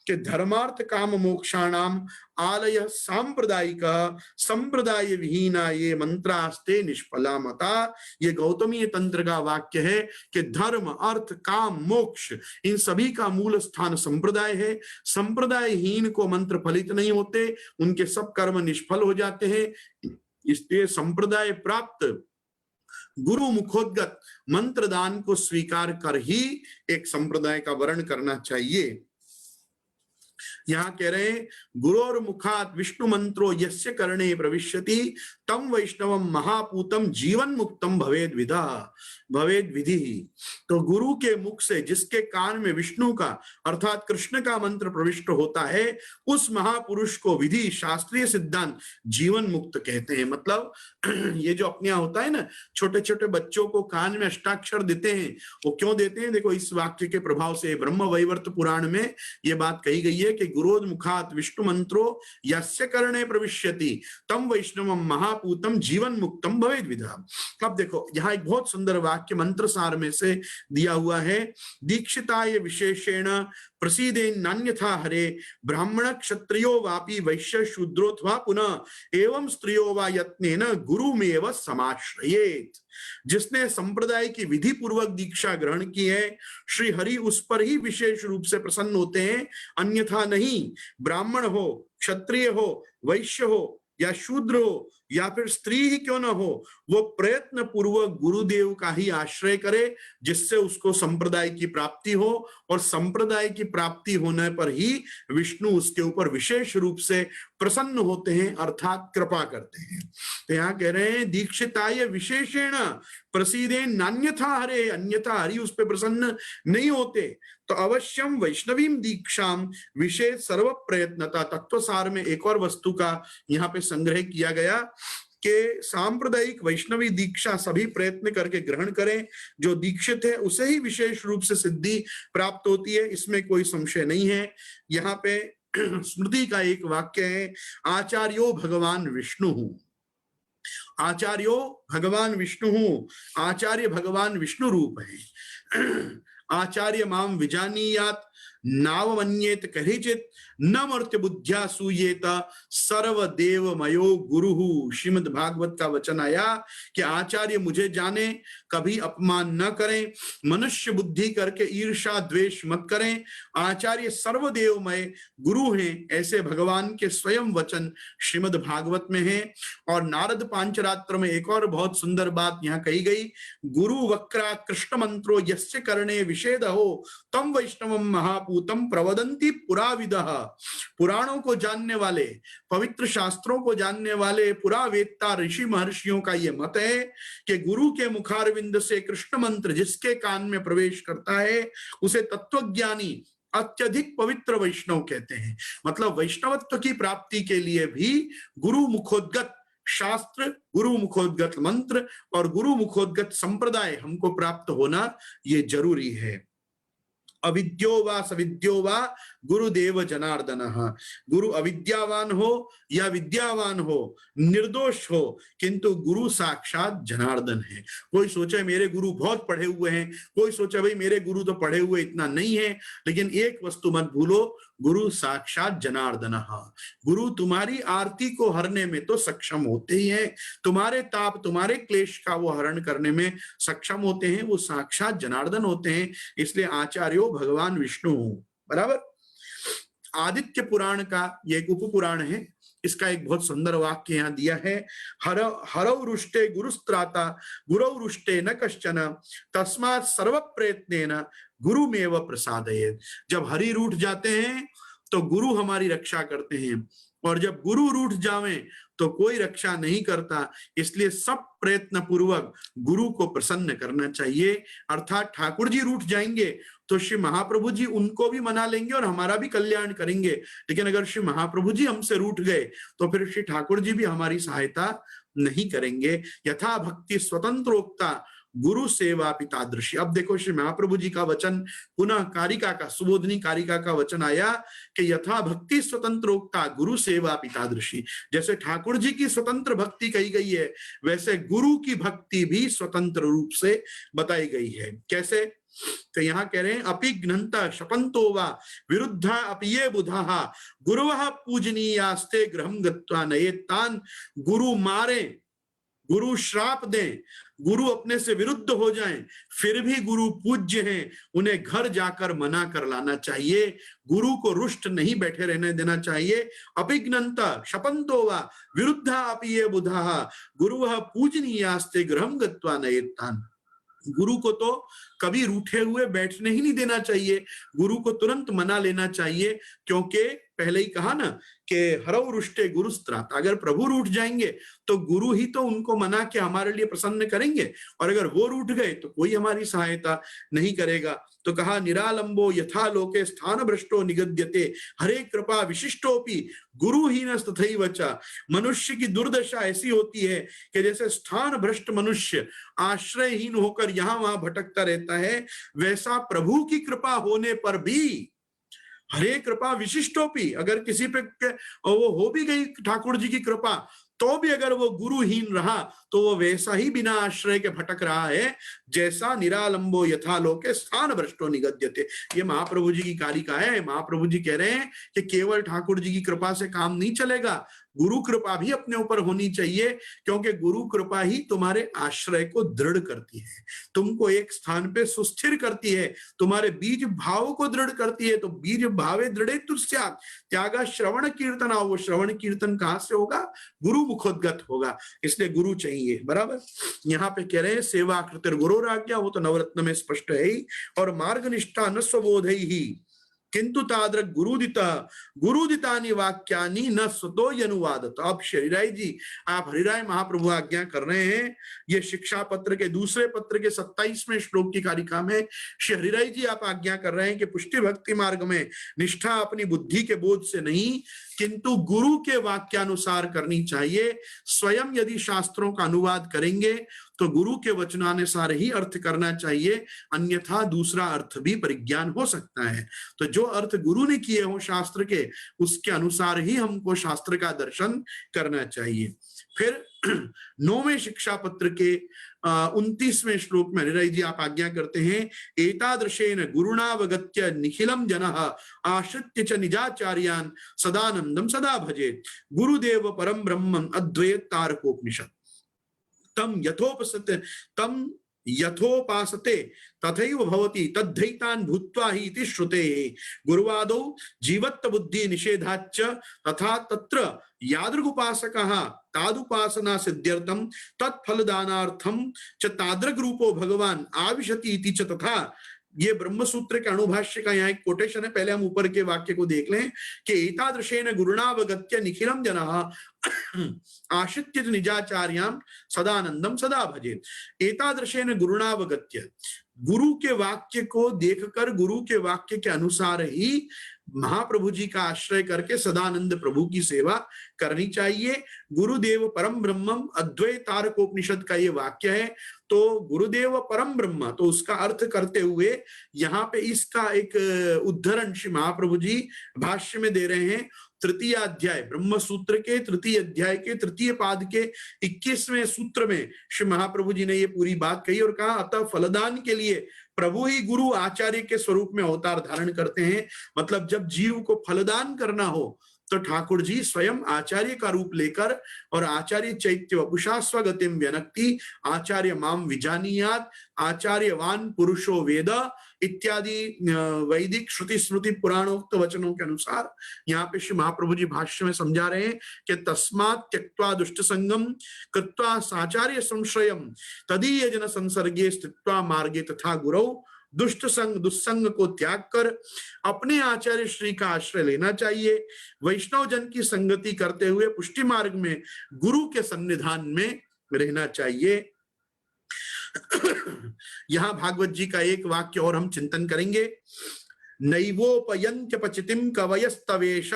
कि धर्मार्थ काम मोक्षाणाम आलय सांप्रदायिक संप्रदाय विहीना ये मंत्रास्ते निष्फला मता। ये गौतमी तंत्र का वाक्य है कि धर्म अर्थ काम मोक्ष इन सभी का मूल स्थान संप्रदाय है। संप्रदायहीन को मंत्र फलित नहीं होते, उनके सब कर्म निष्फल हो जाते हैं। इसलिए संप्रदाय प्राप्त गुरु मुखोद्गत मंत्र दान को स्वीकार कर ही एक संप्रदाय का वर्ण करना चाहिए। यहां कह रहे हैं गुरोर मुखात विष्णु मंत्रो यस्य कर्णे प्रविश्यति तम वैष्णवम महापूतम जीवन मुक्तम भवेद विधा भवेद विधि। तो गुरु के मुख से जिसके कान में विष्णु का अर्थात कृष्ण का मंत्र प्रविष्ट होता है उस महापुरुष को विधि शास्त्रीय सिद्धांत जीवन मुक्त कहते हैं। मतलब ये जो अपने यहाँ होता है ना, छोटे छोटे बच्चों को कान में अष्टाक्षर देते हैं, वो क्यों देते हैं? देखो इस वाक्य के प्रभाव से ब्रह्म वैवर्त पुराण में ये बात कही गई है कि गुरोद मुखात विष्णु मंत्रो यस्य कर्णे प्रविश्यति तम वैष्णवम महापूतम जीवन मुक्तम भवेद विधा। अब देखो यहाँ एक बहुत सुंदर वाक्य मंत्र सार में से दिया हुआ है, दीक्षिताय विशेषेण प्रसीदे नान्यथा हरे ब्राह्मण क्षत्रियो वापि वैश्य शूद्रोथवा पुनः एवं स्त्रियो वा यत्नेन गुरुमेव समाश्रयेत। जिसने संप्रदाय की विधि पूर्वक दीक्षा ग्रहण की है, श्री हरि उस पर ही विशेष रूप से प्रसन्न होते हैं, अन्यथा नहीं। ब्राह्मण हो, क्षत्रिय हो, वैश्य हो या शूद्र हो या फिर स्त्री ही क्यों ना हो, वो प्रयत्न पूर्वक गुरुदेव का ही आश्रय करे जिससे उसको संप्रदाय की प्राप्ति हो, और संप्रदाय की प्राप्ति होने पर ही विष्णु उसके ऊपर विशेष रूप से प्रसन्न होते हैं अर्थात कृपा करते हैं। तो यहाँ कह रहे हैं दीक्षिताय विशेषेण प्रसीदे नान्यथा हरे, अन्यथा हरि उस पर प्रसन्न नहीं होते। तो अवश्यम वैष्णवीम दीक्षाम विशेष सर्व प्रयत्नता। तत्वसार में एक और वस्तु का यहाँ पे संग्रह किया गया कि सांप्रदायिक वैष्णवी दीक्षा सभी प्रयत्न करके ग्रहण करें, जो दीक्षित है उसे ही विशेष रूप से सिद्धि प्राप्त होती है, इसमें कोई संशय नहीं है। यहाँ पे स्मृति का एक वाक्य है, आचार्यो भगवान विष्णु हूं, आचार्यो भगवान विष्णु हूं, आचार्य भगवान विष्णु रूप है। आचार्य माम विजानीयात नावमन्येत कहिचित न मर्त्य बुद्ध्या सूयेत सर्वदेवमयो गुरुहु। श्रीमद् भागवत का वचन आया कि आचार्य मुझे जाने, कभी अपमान न करें, मनुष्य बुद्धि करके ईर्षा द्वेष मत करें, आचार्य सर्वदेवमय गुरु हैं, ऐसे भगवान के स्वयं वचन श्रीमद् भागवत में है। और नारद पांचरात्र में एक और बहुत सुंदर बात यहाँ कही गई, गुरु वक्रा कृष्ण मंत्रो यस्य कर्णे विषेद हो तम वैष्णवम महापूतम प्रवदंती पुराविदः। पुराणों को जानने वाले, पवित्र शास्त्रों को जानने वाले पुरावेत्ता ऋषि महर्षियों का यह मत है कि गुरु के मुखारविंद से कृष्ण मंत्र जिसके कान में प्रवेश करता है उसे तत्वज्ञानी अत्यधिक पवित्र वैष्णव कहते हैं। मतलब वैष्णवत्व की प्राप्ति के लिए भी गुरु मुखोद्गत शास्त्र, गुरु मुखोद्गत मंत्र और गुरु मुखोद्गत संप्रदाय हमको प्राप्त होना ये जरूरी है। अविद्यो वा सविद्यो वा गुरुदेव जनार्दन। गुरु अविद्यावान हो या विद्यावान हो, निर्दोष हो, किंतु गुरु साक्षात जनार्दन है। कोई सोचे मेरे गुरु बहुत पढ़े हुए हैं, कोई सोचे भाई मेरे गुरु तो पढ़े हुए इतना नहीं है, लेकिन एक वस्तु मत भूलो, गुरु साक्षात जनार्दन। गुरु तुम्हारी आरती को हरने में तो सक्षम होते ही हैं, तुम्हारे ताप तुम्हारे क्लेश का वो हरण करने में सक्षम होते हैं, वो साक्षात जनार्दन होते हैं। इसलिए आचार्यो भगवान विष्णु, बराबर। आदित्य पुराण का ये एक उप पुराण है, इसका एक बहुत सुंदर वाक्य यहाँ दिया है। हरौ रुष्टे गुरुस्त्राता गुरौ रुष्टे न कश्चन तस्मात् सर्व प्रयत्नेन गुरुमेव प्रसादयेत्। जब हरि रूठ जाते हैं तो गुरु हमारी रक्षा करते हैं, और जब गुरु रूठ जावे तो कोई रक्षा नहीं करता। इसलिए सब प्रयत्न पूर्वक गुरु को प्रसन्न करना चाहिए। अर्थात ठाकुर जी रूठ जाएंगे तो श्री महाप्रभु जी उनको भी मना लेंगे और हमारा भी कल्याण करेंगे, लेकिन अगर श्री महाप्रभु जी हमसे रूठ गए तो फिर श्री ठाकुर जी भी हमारी सहायता नहीं करेंगे। यथा भक्ति स्वतंत्रोक्ता गुरु सेवा पितादृशी। अब देखो श्री महाप्रभु जी का वचन पुनः कारिका का, सुबोधनी कारिका का वचन आया कि यथा भक्ति स्वतंत्रोक्ता गुरु सेवा पितादृशी। जैसे ठाकुर जी की स्वतंत्र भक्ति कही गई है, वैसे गुरु की भक्ति भी स्वतंत्र रूप से बताई गई है। कैसे? तो यहाँ कह रहे हैं अपि घ्नन्त शपंतो वा विरुद्धा अपि ये बुधाः गुरुवः पूजनीयास्ते गृहं गत्वा नयेत्तान्। गुरु मारे, गुरु श्राप दें, गुरु अपने से विरुद्ध हो जाएं, फिर भी गुरु पूज्य हैं, उन्हें घर जाकर मना कर लाना चाहिए। गुरु को रुष्ट नहीं बैठे रहने देना चाहिए। अपिघ्नन्त शपंतो वा विरुद्धा अपि ये बुधाः गुरुवः पूजनीयास्ते गृहं गत्वा नयेत्तान्। गुरु को तो कभी रूठे हुए बैठने ही नहीं देना चाहिए, गुरु को तुरंत मना लेना चाहिए, क्योंकि पहले ही कहा ना कि हरौ रुष्टे गुरुस्त्रात। अगर प्रभु रूठ जाएंगे तो गुरु ही तो उनको मना के हमारे लिए प्रसन्न करेंगे, और अगर वो रूठ गए तो कोई हमारी सहायता नहीं करेगा। तो कहा निरालंबो यथा लोके स्थान भ्रष्टो निगद्यते हरे कृपा विशिष्टोपि गुरुहीन तथैव च। मनुष्य की दुर्दशा ऐसी होती है कि जैसे स्थान भ्रष्ट मनुष्य आश्रयहीन होकर यहां वहां भटकता रहता है, वैसा प्रभु की कृपा होने पर भी हरे कृपा विशिष्टोपि, अगर किसी पे वो हो भी गई ठाकुर जी की कृपा तो भी अगर वो गुरुहीन रहा तो वो वैसा ही बिना आश्रय के भटक रहा है जैसा निरालंबो यथा लोके स्थान भ्रष्टो निगद्यते। ये महाप्रभु जी की कारिका है। महाप्रभु जी कह रहे हैं कि केवल ठाकुर जी की कृपा से काम नहीं चलेगा, गुरु कृपा भी अपने ऊपर होनी चाहिए, क्योंकि गुरु कृपा ही तुम्हारे आश्रय को दृढ़ करती है, तुमको एक स्थान पे सुस्थिर करती है, तुम्हारे बीज भाव को दृढ़ करती है। तो बीज भावे दृढ़े तुस्यात् त्यागा श्रवण कीर्तन। वो श्रवण कीर्तन कहां से होगा? गुरु मुखोद्गत होगा। इसलिए गुरु चाहिए, बराबर। यहाँ पे कह रहे हैं सेवा कृतिर गुरु आज्ञा, वो तो नवरत्न में स्पष्ट है ही। और मार्ग निष्ठा न स्वबोधै ही किंतु तादृक गुरुदितानि वाक्यानि न स्वतो अनुवादत। अब हरिराय जी, आप हरिराय महाप्रभु आज्ञा कर रहे हैं, ये शिक्षा पत्र के दूसरे पत्र के 27वें श्लोक की कारिका में श्री हरिराय जी आप आज्ञा कर रहे हैं कि पुष्टि भक्ति मार्ग में निष्ठा अपनी बुद्धि के बोध से नहीं किंतु गुरु के वाक्यानुसार करनी चाहिए। स्वयं यदि शास्त्रों का अनुवाद करेंगे तो गुरु के वचनानुसार ही अर्थ करना चाहिए, अन्यथा दूसरा अर्थ भी परिज्ञान हो सकता है। तो जो अर्थ गुरु ने किए हो शास्त्र के, उसके अनुसार ही हमको शास्त्र का दर्शन करना चाहिए। फिर 9वें शिक्षा पत्र के 29वें श्लोक में हरिराय जी आप आज्ञा करते हैं एतादृशेन गुरुणावगत्य निखिलम जनः आश्रित्य च निजाचार्यान् सदानंदम सदा भजेत्। गुरुदेव परम ब्रह्मं अद्वैत तारकोपनिषद। तम यथोपासते तथैव भवति तद्धैतान् भूत्वा हि इति श्रुतेः। गुरुवादौ जीवत्व बुद्धि निषेधाच्च तथा तत्र यादृगुपासकः तादुपासना सिद्ध्यर्थं तत्फलदानार्थं च तादृग रूपो भगवान आविशति इति च तथा। ये ब्रह्म सूत्र के अणुभाष्य का यहाँ एक कोटेशन है। पहले हम ऊपर के वाक्य को देख लें कि एतादृशेन गुरुणावगत्य निखिलम जनः आश्रित्य निजाचार्यां सदानंदम सदा भजेत्। एतादृशेन गुरुणावगत्य, गुरु के वाक्य को देखकर, गुरु के वाक्य के अनुसार ही महाप्रभु जी का आश्रय करके सदानंद प्रभु की सेवा करनी चाहिए। गुरुदेव परम ब्रह्मम, अद्वैतारकोपनिषद का ये वाक्य है। तो गुरुदेव परम ब्रह्म, तो उसका अर्थ करते हुए यहाँ पे इसका एक उद्धरण श्री महाप्रभु जी भाष्य में दे रहे हैं। तृतीय अध्याय ब्रह्म सूत्र के तृतीय अध्याय के तृतीय पाद के 21वें सूत्र में श्री महाप्रभु जी ने ये पूरी बात कही और कहा, अतः फलदान के लिए प्रभु ही गुरु आचार्य के स्वरूप में अवतार धारण करते हैं। मतलब जब जीव को फलदान करना हो तो ठाकुर जी स्वयं आचार्य का रूप लेकर, और आचार्य चैत्य वपुषा स्वगतिम व्यनक्ति आचार्य माम विजानीयात आचार्यवान पुरुषो वेद इत्यादि वैदिक श्रुति स्मृति पुराणोक्त वचनों के अनुसार यहाँ पे श्री महाप्रभु जी भाष्य में समझा रहे हैं कि तस्मात् त्यक्त्वा दुष्ट संगम कृत्वा साचार्य संश्रयम तदीय जन संसर्गे स्थित्वा मार्गे तथा गुरौ दुष्ट संग दुस्संग को त्याग कर अपने आचार्य श्री का आश्रय लेना चाहिए। वैष्णव जन की संगति करते हुए पुष्टि मार्ग में गुरु के सन्निधान में रहना चाहिए। यहां भागवत जी का एक वाक्य और हम चिंतन करेंगे। नैवोपयन्त्यपचितिं कवयस्तवेश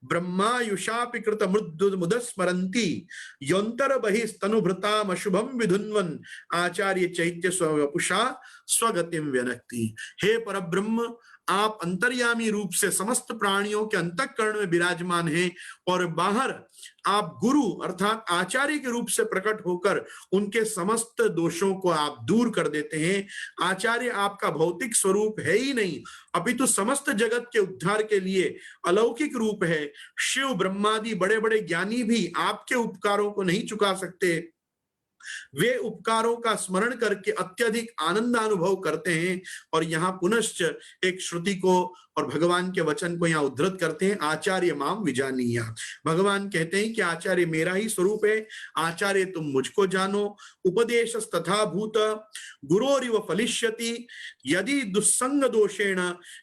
ब्रह्मायुषापि कृत मुदस्मरन्ति योन्तर बहिस्तनुभृताम अशुभम विधुन्वन् आचार्य चैत्य स्वपुषा स्वगतिम व्यनक्ति। हे परब्रह्म, आप अंतर्यामी रूप से समस्त प्राणियों के अंतःकरण में विराजमान हैं और बाहर आप गुरु अर्थात आचार्य के रूप से प्रकट होकर उनके समस्त दोषों को आप दूर कर देते हैं। आचार्य आपका भौतिक स्वरूप है ही नहीं, अपितु समस्त जगत के उद्धार के लिए अलौकिक रूप है। शिव ब्रह्मादि बड़े बड़े ज्ञानी भी आपके उपकारों को नहीं चुका सकते। वे उपकारों का स्मरण करके अत्यधिक आनंद अनुभव करते हैं। और यहाँ पुनश्च एक श्रुति को और भगवान के वचन को यहाँ उद्धृत करते हैं, आचार्य माम विजानीया। भगवान कहते हैं कि आचार्य मेरा ही स्वरूप है, आचार्य तुम मुझको जानो। उपदेश तथा भूत गुरोरिव फलिष्यति यदि दुस्संग दोषेण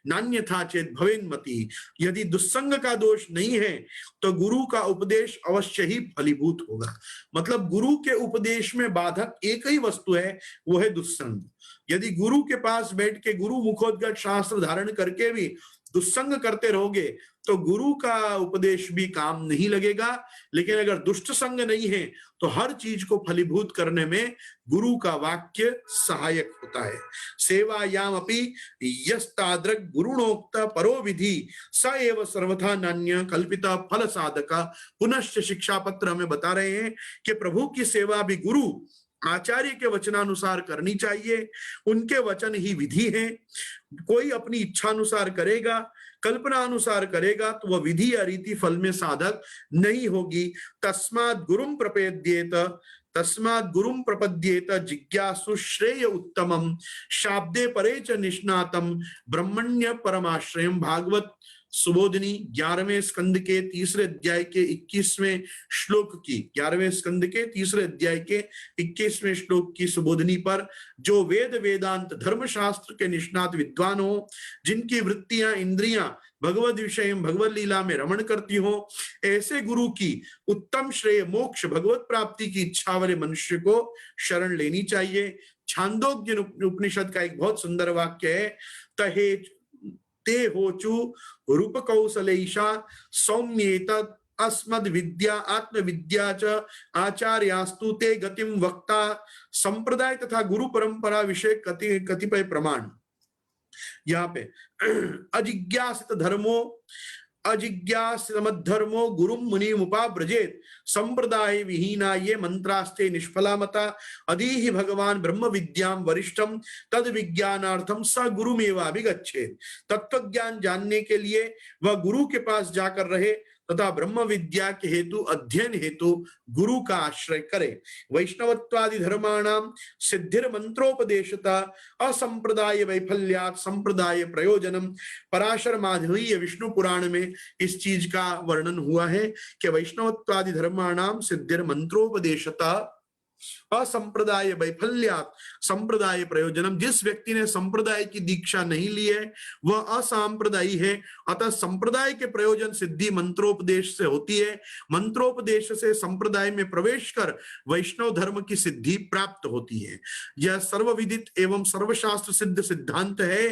नान्यथा चेत भवेन्मति। यदि दुस्संग का दोष नहीं है तो गुरु का उपदेश अवश्य ही फलीभूत होगा। मतलब गुरु के उपदेश में बाधक एक ही वस्तु है, वो है दुस्संग। यदि गुरु के पास बैठ के गुरु मुखोद्गत शास्त्र धारण करके भी दुस्संग करते रहोगे तो गुरु का उपदेश भी काम नहीं लगेगा। लेकिन अगर दुष्ट संग नहीं है तो हर चीज को फलीभूत करने में गुरु का वाक्य सहायक होता है। सेवायाम अपि यस्तादृक् गुरुणोक्त परो विधि स एव सर्वथा नान्य कल्पित फल साधक। पुनश्च शिक्षा पत्र हमें बता रहे हैं कि प्रभु की सेवा भी गुरु आचार्य के वचनानुसार करनी चाहिए। उनके वचन ही विधि है। कोई अपनी इच्छा अनुसार करेगा, कल्पना अनुसार करेगा तो वह विधि या रीति फल में साधक नहीं होगी। तस्मात् गुरुम प्रपद्येत जिज्ञासु श्रेय उत्तमम शाब्दे परे च निष्णातम ब्रह्मण्य परमाश्रयम। भागवत सुबोधिनी 11वें स्कंद के तीसरे अध्याय के 21वें श्लोक की 11वें स्कंद के तीसरे अध्याय के 21वें श्लोक की सुबोधिनी पर जो वेद वेदांत धर्मशास्त्र के निष्णात विद्वान हो, जिनकी वृत्तियां इंद्रियां भगवद विषय भगवद लीला में रमण करती हो, ऐसे गुरु की उत्तम श्रेय मोक्ष भगवत प्राप्ति की इच्छा वाले मनुष्य को शरण लेनी चाहिए। छांदोग्य उपनिषद का एक बहुत सुंदर वाक्य है, तहे ते होचु रूप कौशलेशा सौम्येत अस्मद विद्या आत्मविद्या च आचार्यास्तु ते गतिम वक्ता। संप्रदाय तथा गुरु परंपरा विषय कतिपय प्रमाण। यहाँ पे अजिज्ञासितमद्धर्मो गुरुम मुनिमुपाव्रजेत संप्रदाय विहीना ये मंत्रास्ते निष्फला मता। अधीहि भगवान ब्रह्म विद्याम वरिष्ठम तद विज्ञानार्थम स गुरुमेवाभिगच्छेत। तत्व ज्ञान जानने के लिए वह गुरु के पास जाकर रहे तथा ब्रह्म विद्या के हेतु अध्ययन हेतु गुरु का आश्रय करे। वैष्णवत्वादि धर्माणाम सिद्धिर मंत्रोपदेशता असंप्रदाय वैफल्यात् संप्रदाय प्रयोजनम। पराशर माधवीय विष्णु पुराण में इस चीज का वर्णन हुआ है कि वैष्णवत्वादि धर्माणाम सिद्धिर मंत्रोपदेशता असंप्रदाय वैफल्यात् संप्रदाय प्रयोजनम। जिस व्यक्ति ने संप्रदाय की दीक्षा नहीं ली है वह असांप्रदायी है। अतः संप्रदाय के प्रयोजन सिद्धि मंत्रोपदेश से होती है। मंत्रोपदेश से संप्रदाय में प्रवेश कर वैष्णव धर्म की सिद्धि प्राप्त होती है। यह सर्वविदित एवं सर्वशास्त्र सिद्ध सिद्धांत है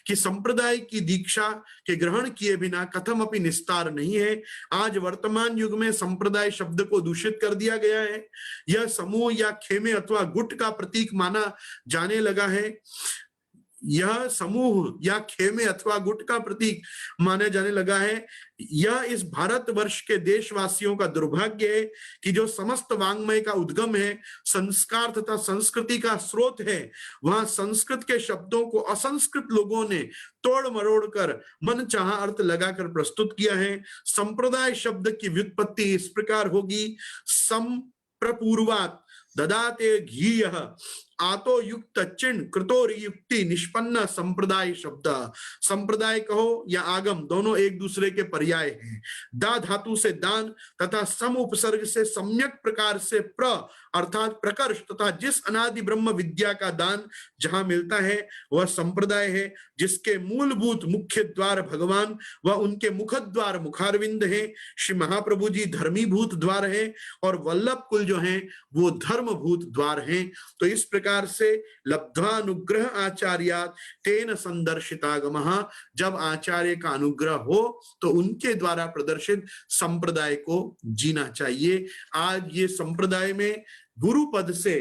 कि संप्रदाय की दीक्षा के ग्रहण किए बिना कथम अपनी निस्तार नहीं है। आज वर्तमान युग में संप्रदाय शब्द को दूषित कर दिया गया है। यह समूह या खेमे अथवा गुट का प्रतीक माना जाने लगा है। यह समूह या खेमे अथवा गुट का प्रतीक माने जाने लगा है। यह इस भारतवर्ष के देशवासियों का दुर्भाग्य है कि जो समस्त वांग्मय का उद्गम है, संस्कार तथा संस्कृति का स्रोत है, वहां संस्कृत के शब्दों को असंस्कृत लोगों ने तोड़ मरोड़ कर मन चाहा अर्थ लगाकर प्रस्तुत किया है। संप्रदाय शब्द की व्युत्पत्ति इस प्रकार होगी, संप्रपूर्वात् ददाते घीयः आतो युक्त चिण कृतोर युक्ति निष्पन्न संप्रदाय शब्द। संप्रदाय कहो या आगम दोनों एक दूसरे के पर्याय हैं। दा धातु से दान तथा सम उपसर्ग से सम्यक प्रकार से प्र अर्थात प्रकर्ष तथा जिस अनादि ब्रह्म विद्या का दान जहां मिलता है वह संप्रदाय है। जिसके मूलभूत मुख्य द्वार भगवान व उनके मुख द्वार मुखारविंद है। श्री महाप्रभु जी धर्मीभूत द्वार है और वल्लभ कुल जो है वो धर्मभूत द्वार है। तो इस प्रकार से लब्ध्वानुग्रह आचार्यात् तेन संदर्शितागमः, जब आचार्य का अनुग्रह हो तो उनके द्वारा प्रदर्शित संप्रदाय को जीना चाहिए। आज ये संप्रदाय में गुरु पद से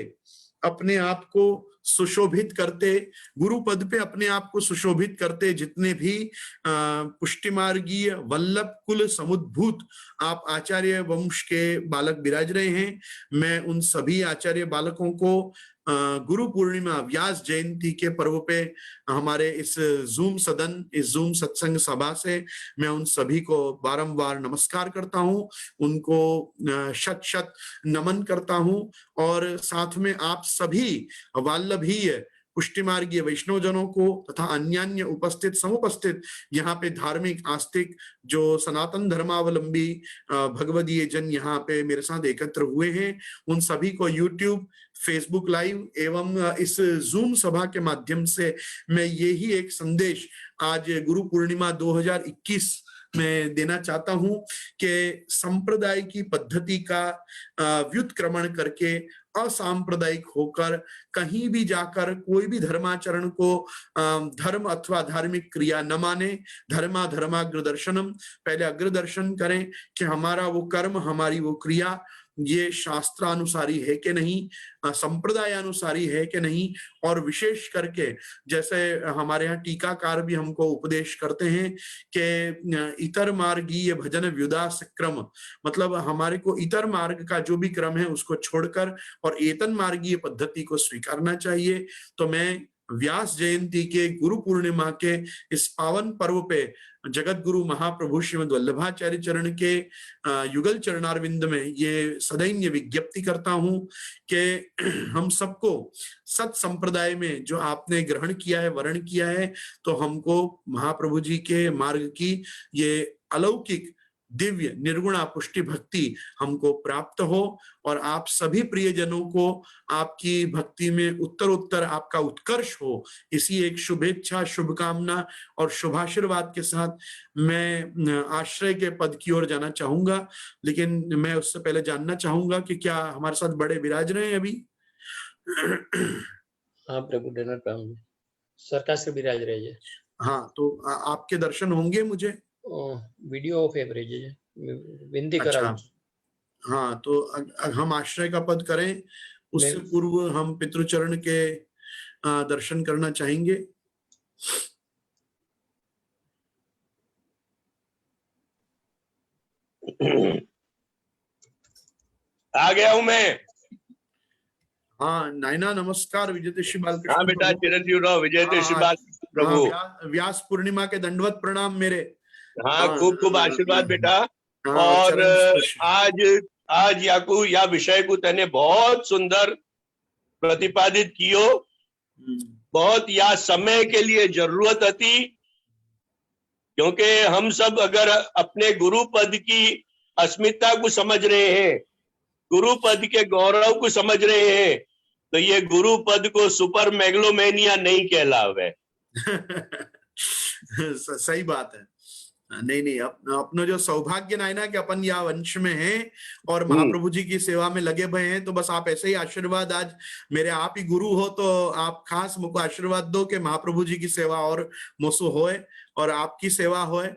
अपने आप को सुशोभित करते, गुरु पद पे अपने आप को सुशोभित करते जितने भी पुष्टिमार्गीय वल्लभ कुल समुद्भूत आप आचार्य वंश के बालक विराज रहे हैं, मैं उन सभी आचार्य बालकों को गुरु पूर्णिमा व्यास जयंती के पर्व पे हमारे इस जूम सदन, इस जूम सत्संग सभा से मैं उन सभी को बारंबार नमस्कार करता हूं, उनको शत शत नमन करता हूं। और साथ में आप सभी वल्लभीय पुष्टिमार्गीय वैष्णव जनों को तथा अन्य उपस्थित समुपस्थित यहाँ पे धार्मिक आस्तिक जो सनातन धर्मावलंबी भगवदीय जन यहाँ पे मेरे साथ एकत्र हुए हैं, उन सभी को यूट्यूब, फेसबुक लाइव एवं इस जूम सभा के माध्यम से मैं यही एक संदेश आज गुरु पूर्णिमा 2021 में देना चाहता हूं कि संप्रदाय की पद्धति का व्युत्क्रमण करके असांप्रदायिक होकर कहीं भी जाकर कोई भी धर्माचरण को धर्म अथवा धार्मिक क्रिया न माने। धर्माग्र दर्शनम, पहले अग्रदर्शन करें कि हमारा वो कर्म, हमारी वो क्रिया ये शास्त्रानुसारी है कि नहीं, संप्रदाय अनुसारी है कि नहीं। और विशेष करके जैसे हमारे यहाँ टीकाकार भी हमको उपदेश करते हैं कि इतर मार्गीय भजन व्युदास क्रम, मतलब हमारे को इतर मार्ग का जो भी क्रम है उसको छोड़कर और एतन मार्गीय पद्धति को स्वीकारना चाहिए। तो मैं व्यास जयंती के गुरु पूर्णिमा के इस पावन पर्व पे जगत गुरु महाप्रभु श्रीमद् वल्लभाचार्य चरण के युगल चरणारविंद में ये सदैन्य विज्ञप्ति करता हूं कि हम सबको सत संप्रदाय में जो आपने ग्रहण किया है, वर्ण किया है, तो हमको महाप्रभु जी के मार्ग की ये अलौकिक दिव्य निर्गुणा पुष्टि भक्ति हमको प्राप्त हो और आप सभी प्रियजनों को आपकी भक्ति में उत्तर आपका उत्कर्ष हो, इसी एक शुभेच्छा, शुभकामना और शुभाशीर्वाद के साथ मैं आश्रय के पद की ओर जाना चाहूंगा। लेकिन मैं उससे पहले जानना चाहूंगा कि क्या हमारे साथ बड़े विराज रहे हैं अभी? हाँ प्रभु, डनर पाऊंगे, सरकार से विराज रहे हैं। हाँ, तो आपके दर्शन होंगे मुझे? वीडियो ऑफ एवरेज है, विनती करा। हाँ, तो हम आश्रय का पद करें, उससे पूर्व हम पितृचरण के दर्शन करना चाहेंगे। आ गया हूं मैं। हाँ नायना, नमस्कार। विजय श्री बालकृष्ण। हाँ बेटा, चिरंजीव रहो। विजय श्री बाल प्रभु। व्यास पूर्णिमा के दंडवत प्रणाम मेरे। हाँ, खूब खूब आशीर्वाद बेटा। और आज याकू या विषय को तने बहुत सुंदर प्रतिपादित कियो। बहुत या समय के लिए जरूरत थी, क्योंकि हम सब अगर अपने गुरु पद की अस्मिता को समझ रहे हैं गुरु पद के गौरव को समझ रहे हैं तो ये गुरु पद को सुपर मेगलोमेनिया नहीं कहलावे। सही बात है। नहीं नहीं, अपना जो सौभाग्य ना है ना कि अपन या वंश में हैं और महाप्रभु जी की सेवा में लगे हुए हैं, तो बस आप ऐसे ही आशीर्वाद, आज मेरे आप ही गुरु हो तो आप खास मुझको आशीर्वाद दो कि महाप्रभु जी की सेवा और मोसु होए और आपकी सेवा होए,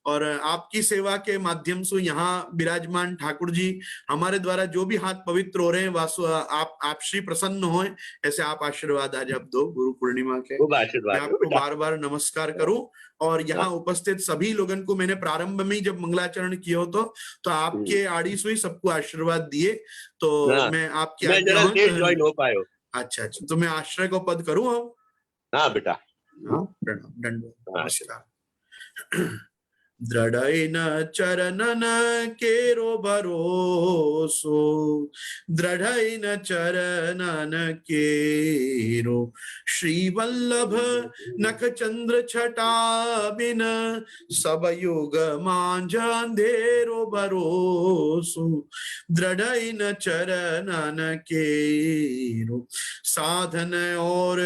और आपकी सेवा के माध्यम से यहाँ विराजमान ठाकुर जी हमारे द्वारा जो भी हाथ पवित्र हो रहे हैं वासु आप श्री प्रसन्न होए, ऐसे आप आशीर्वाद आज आप दो गुरु पूर्णिमा के। मैं आपको बार बार नमस्कार करूं, और यहाँ उपस्थित सभी लोगों को मैंने प्रारंभ में ही जब मंगलाचरण किया हो तो आपके आड़ी सुई सबको आशीर्वाद दिए, तो मैं आपकी ज्वाइन हो पाए। अच्छा, तो मैं आश्रय को पद करूं। हाँ बेटा, प्रणाम, दंडवत, नमस्कार। दृढ़ चरणन केरो भरोसो, दृढ़ चरणन केरो, श्री वल्लभ नख चंद्र छटा बिन, सब युग मांझ अंधेरो भरोसो, दृढ़ चरणन केरो, साधन और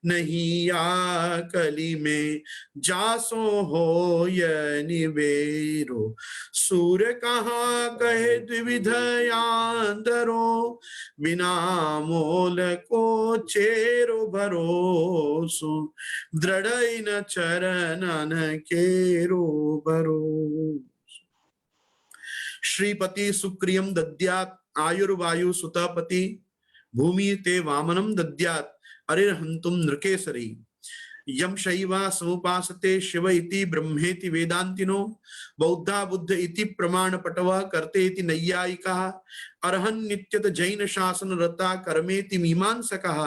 नहीं आकली में, जासो हो ये निवेरो, सूर्य कहाँ कहे द्विविध यांदरो, बिना मोल को चेरो भरोसो, दृढ़ न चरणन केरो भरोसो। श्रीपति सुक्रियम दद्यात् आयुर्वायु सुतपति, भूमि ते वामनम दद्यात् अरिर्हंतुम नृकेसरी, यम शैवा समुपासते शिव इति ब्रह्मेति वेदांतिनो, बौद्धा बुद्ध इति प्रमाण पटवा करते इति नैयायिका, अरहन नित्यत जैन शासन रता कर्मेति मीमांसकः,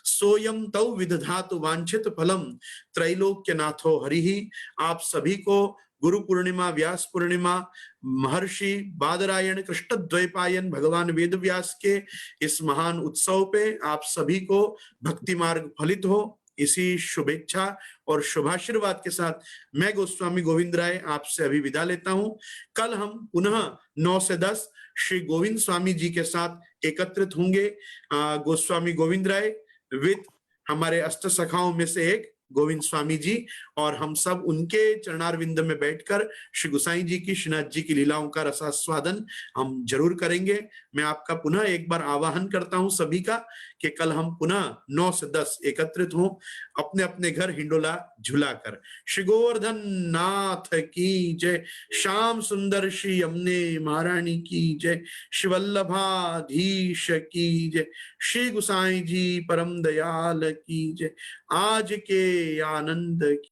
सोयम तौ विदधातु वांछित फलम त्रैलोक्यनाथो हरिः। आप सभी को गुरु पूर्णिमा, व्यास पूर्णिमा, महर्षि बादरायण कृष्ण द्वैपायन भगवान वेद व्यास के इस महान उत्सव पे आप सभी को भक्ति मार्ग फलित हो, इसी शुभेच्छा और शुभाशीर्वाद के साथ मैं गोस्वामी गोविंद राय आपसे अभी विदा लेता हूं। कल हम पुनः 9 से 10 श्री गोविंद स्वामी जी के साथ एकत्रित होंगे। गोस्वामी गोविंद राय विद हमारे अष्ट सखाओं में से एक गोविंद स्वामी जी, और हम सब उनके चरणारविंद में बैठकर श्री गुसाई जी की, श्रीनाथ जी की लीलाओं का रसास्वादन हम जरूर करेंगे। मैं आपका पुनः एक बार आवाहन करता हूं सभी का कि कल हम पुनः 9 से 10 एकत्रित हों, अपने अपने घर हिंडोला झुलाकर। श्री गोवर्धन नाथ की जय, श्याम सुंदर श्री यमुने महारानी की जय, श्री वल्लभाधीश की जय, श्री गुसाई जी परम दयाल की जय, आज के आनंद की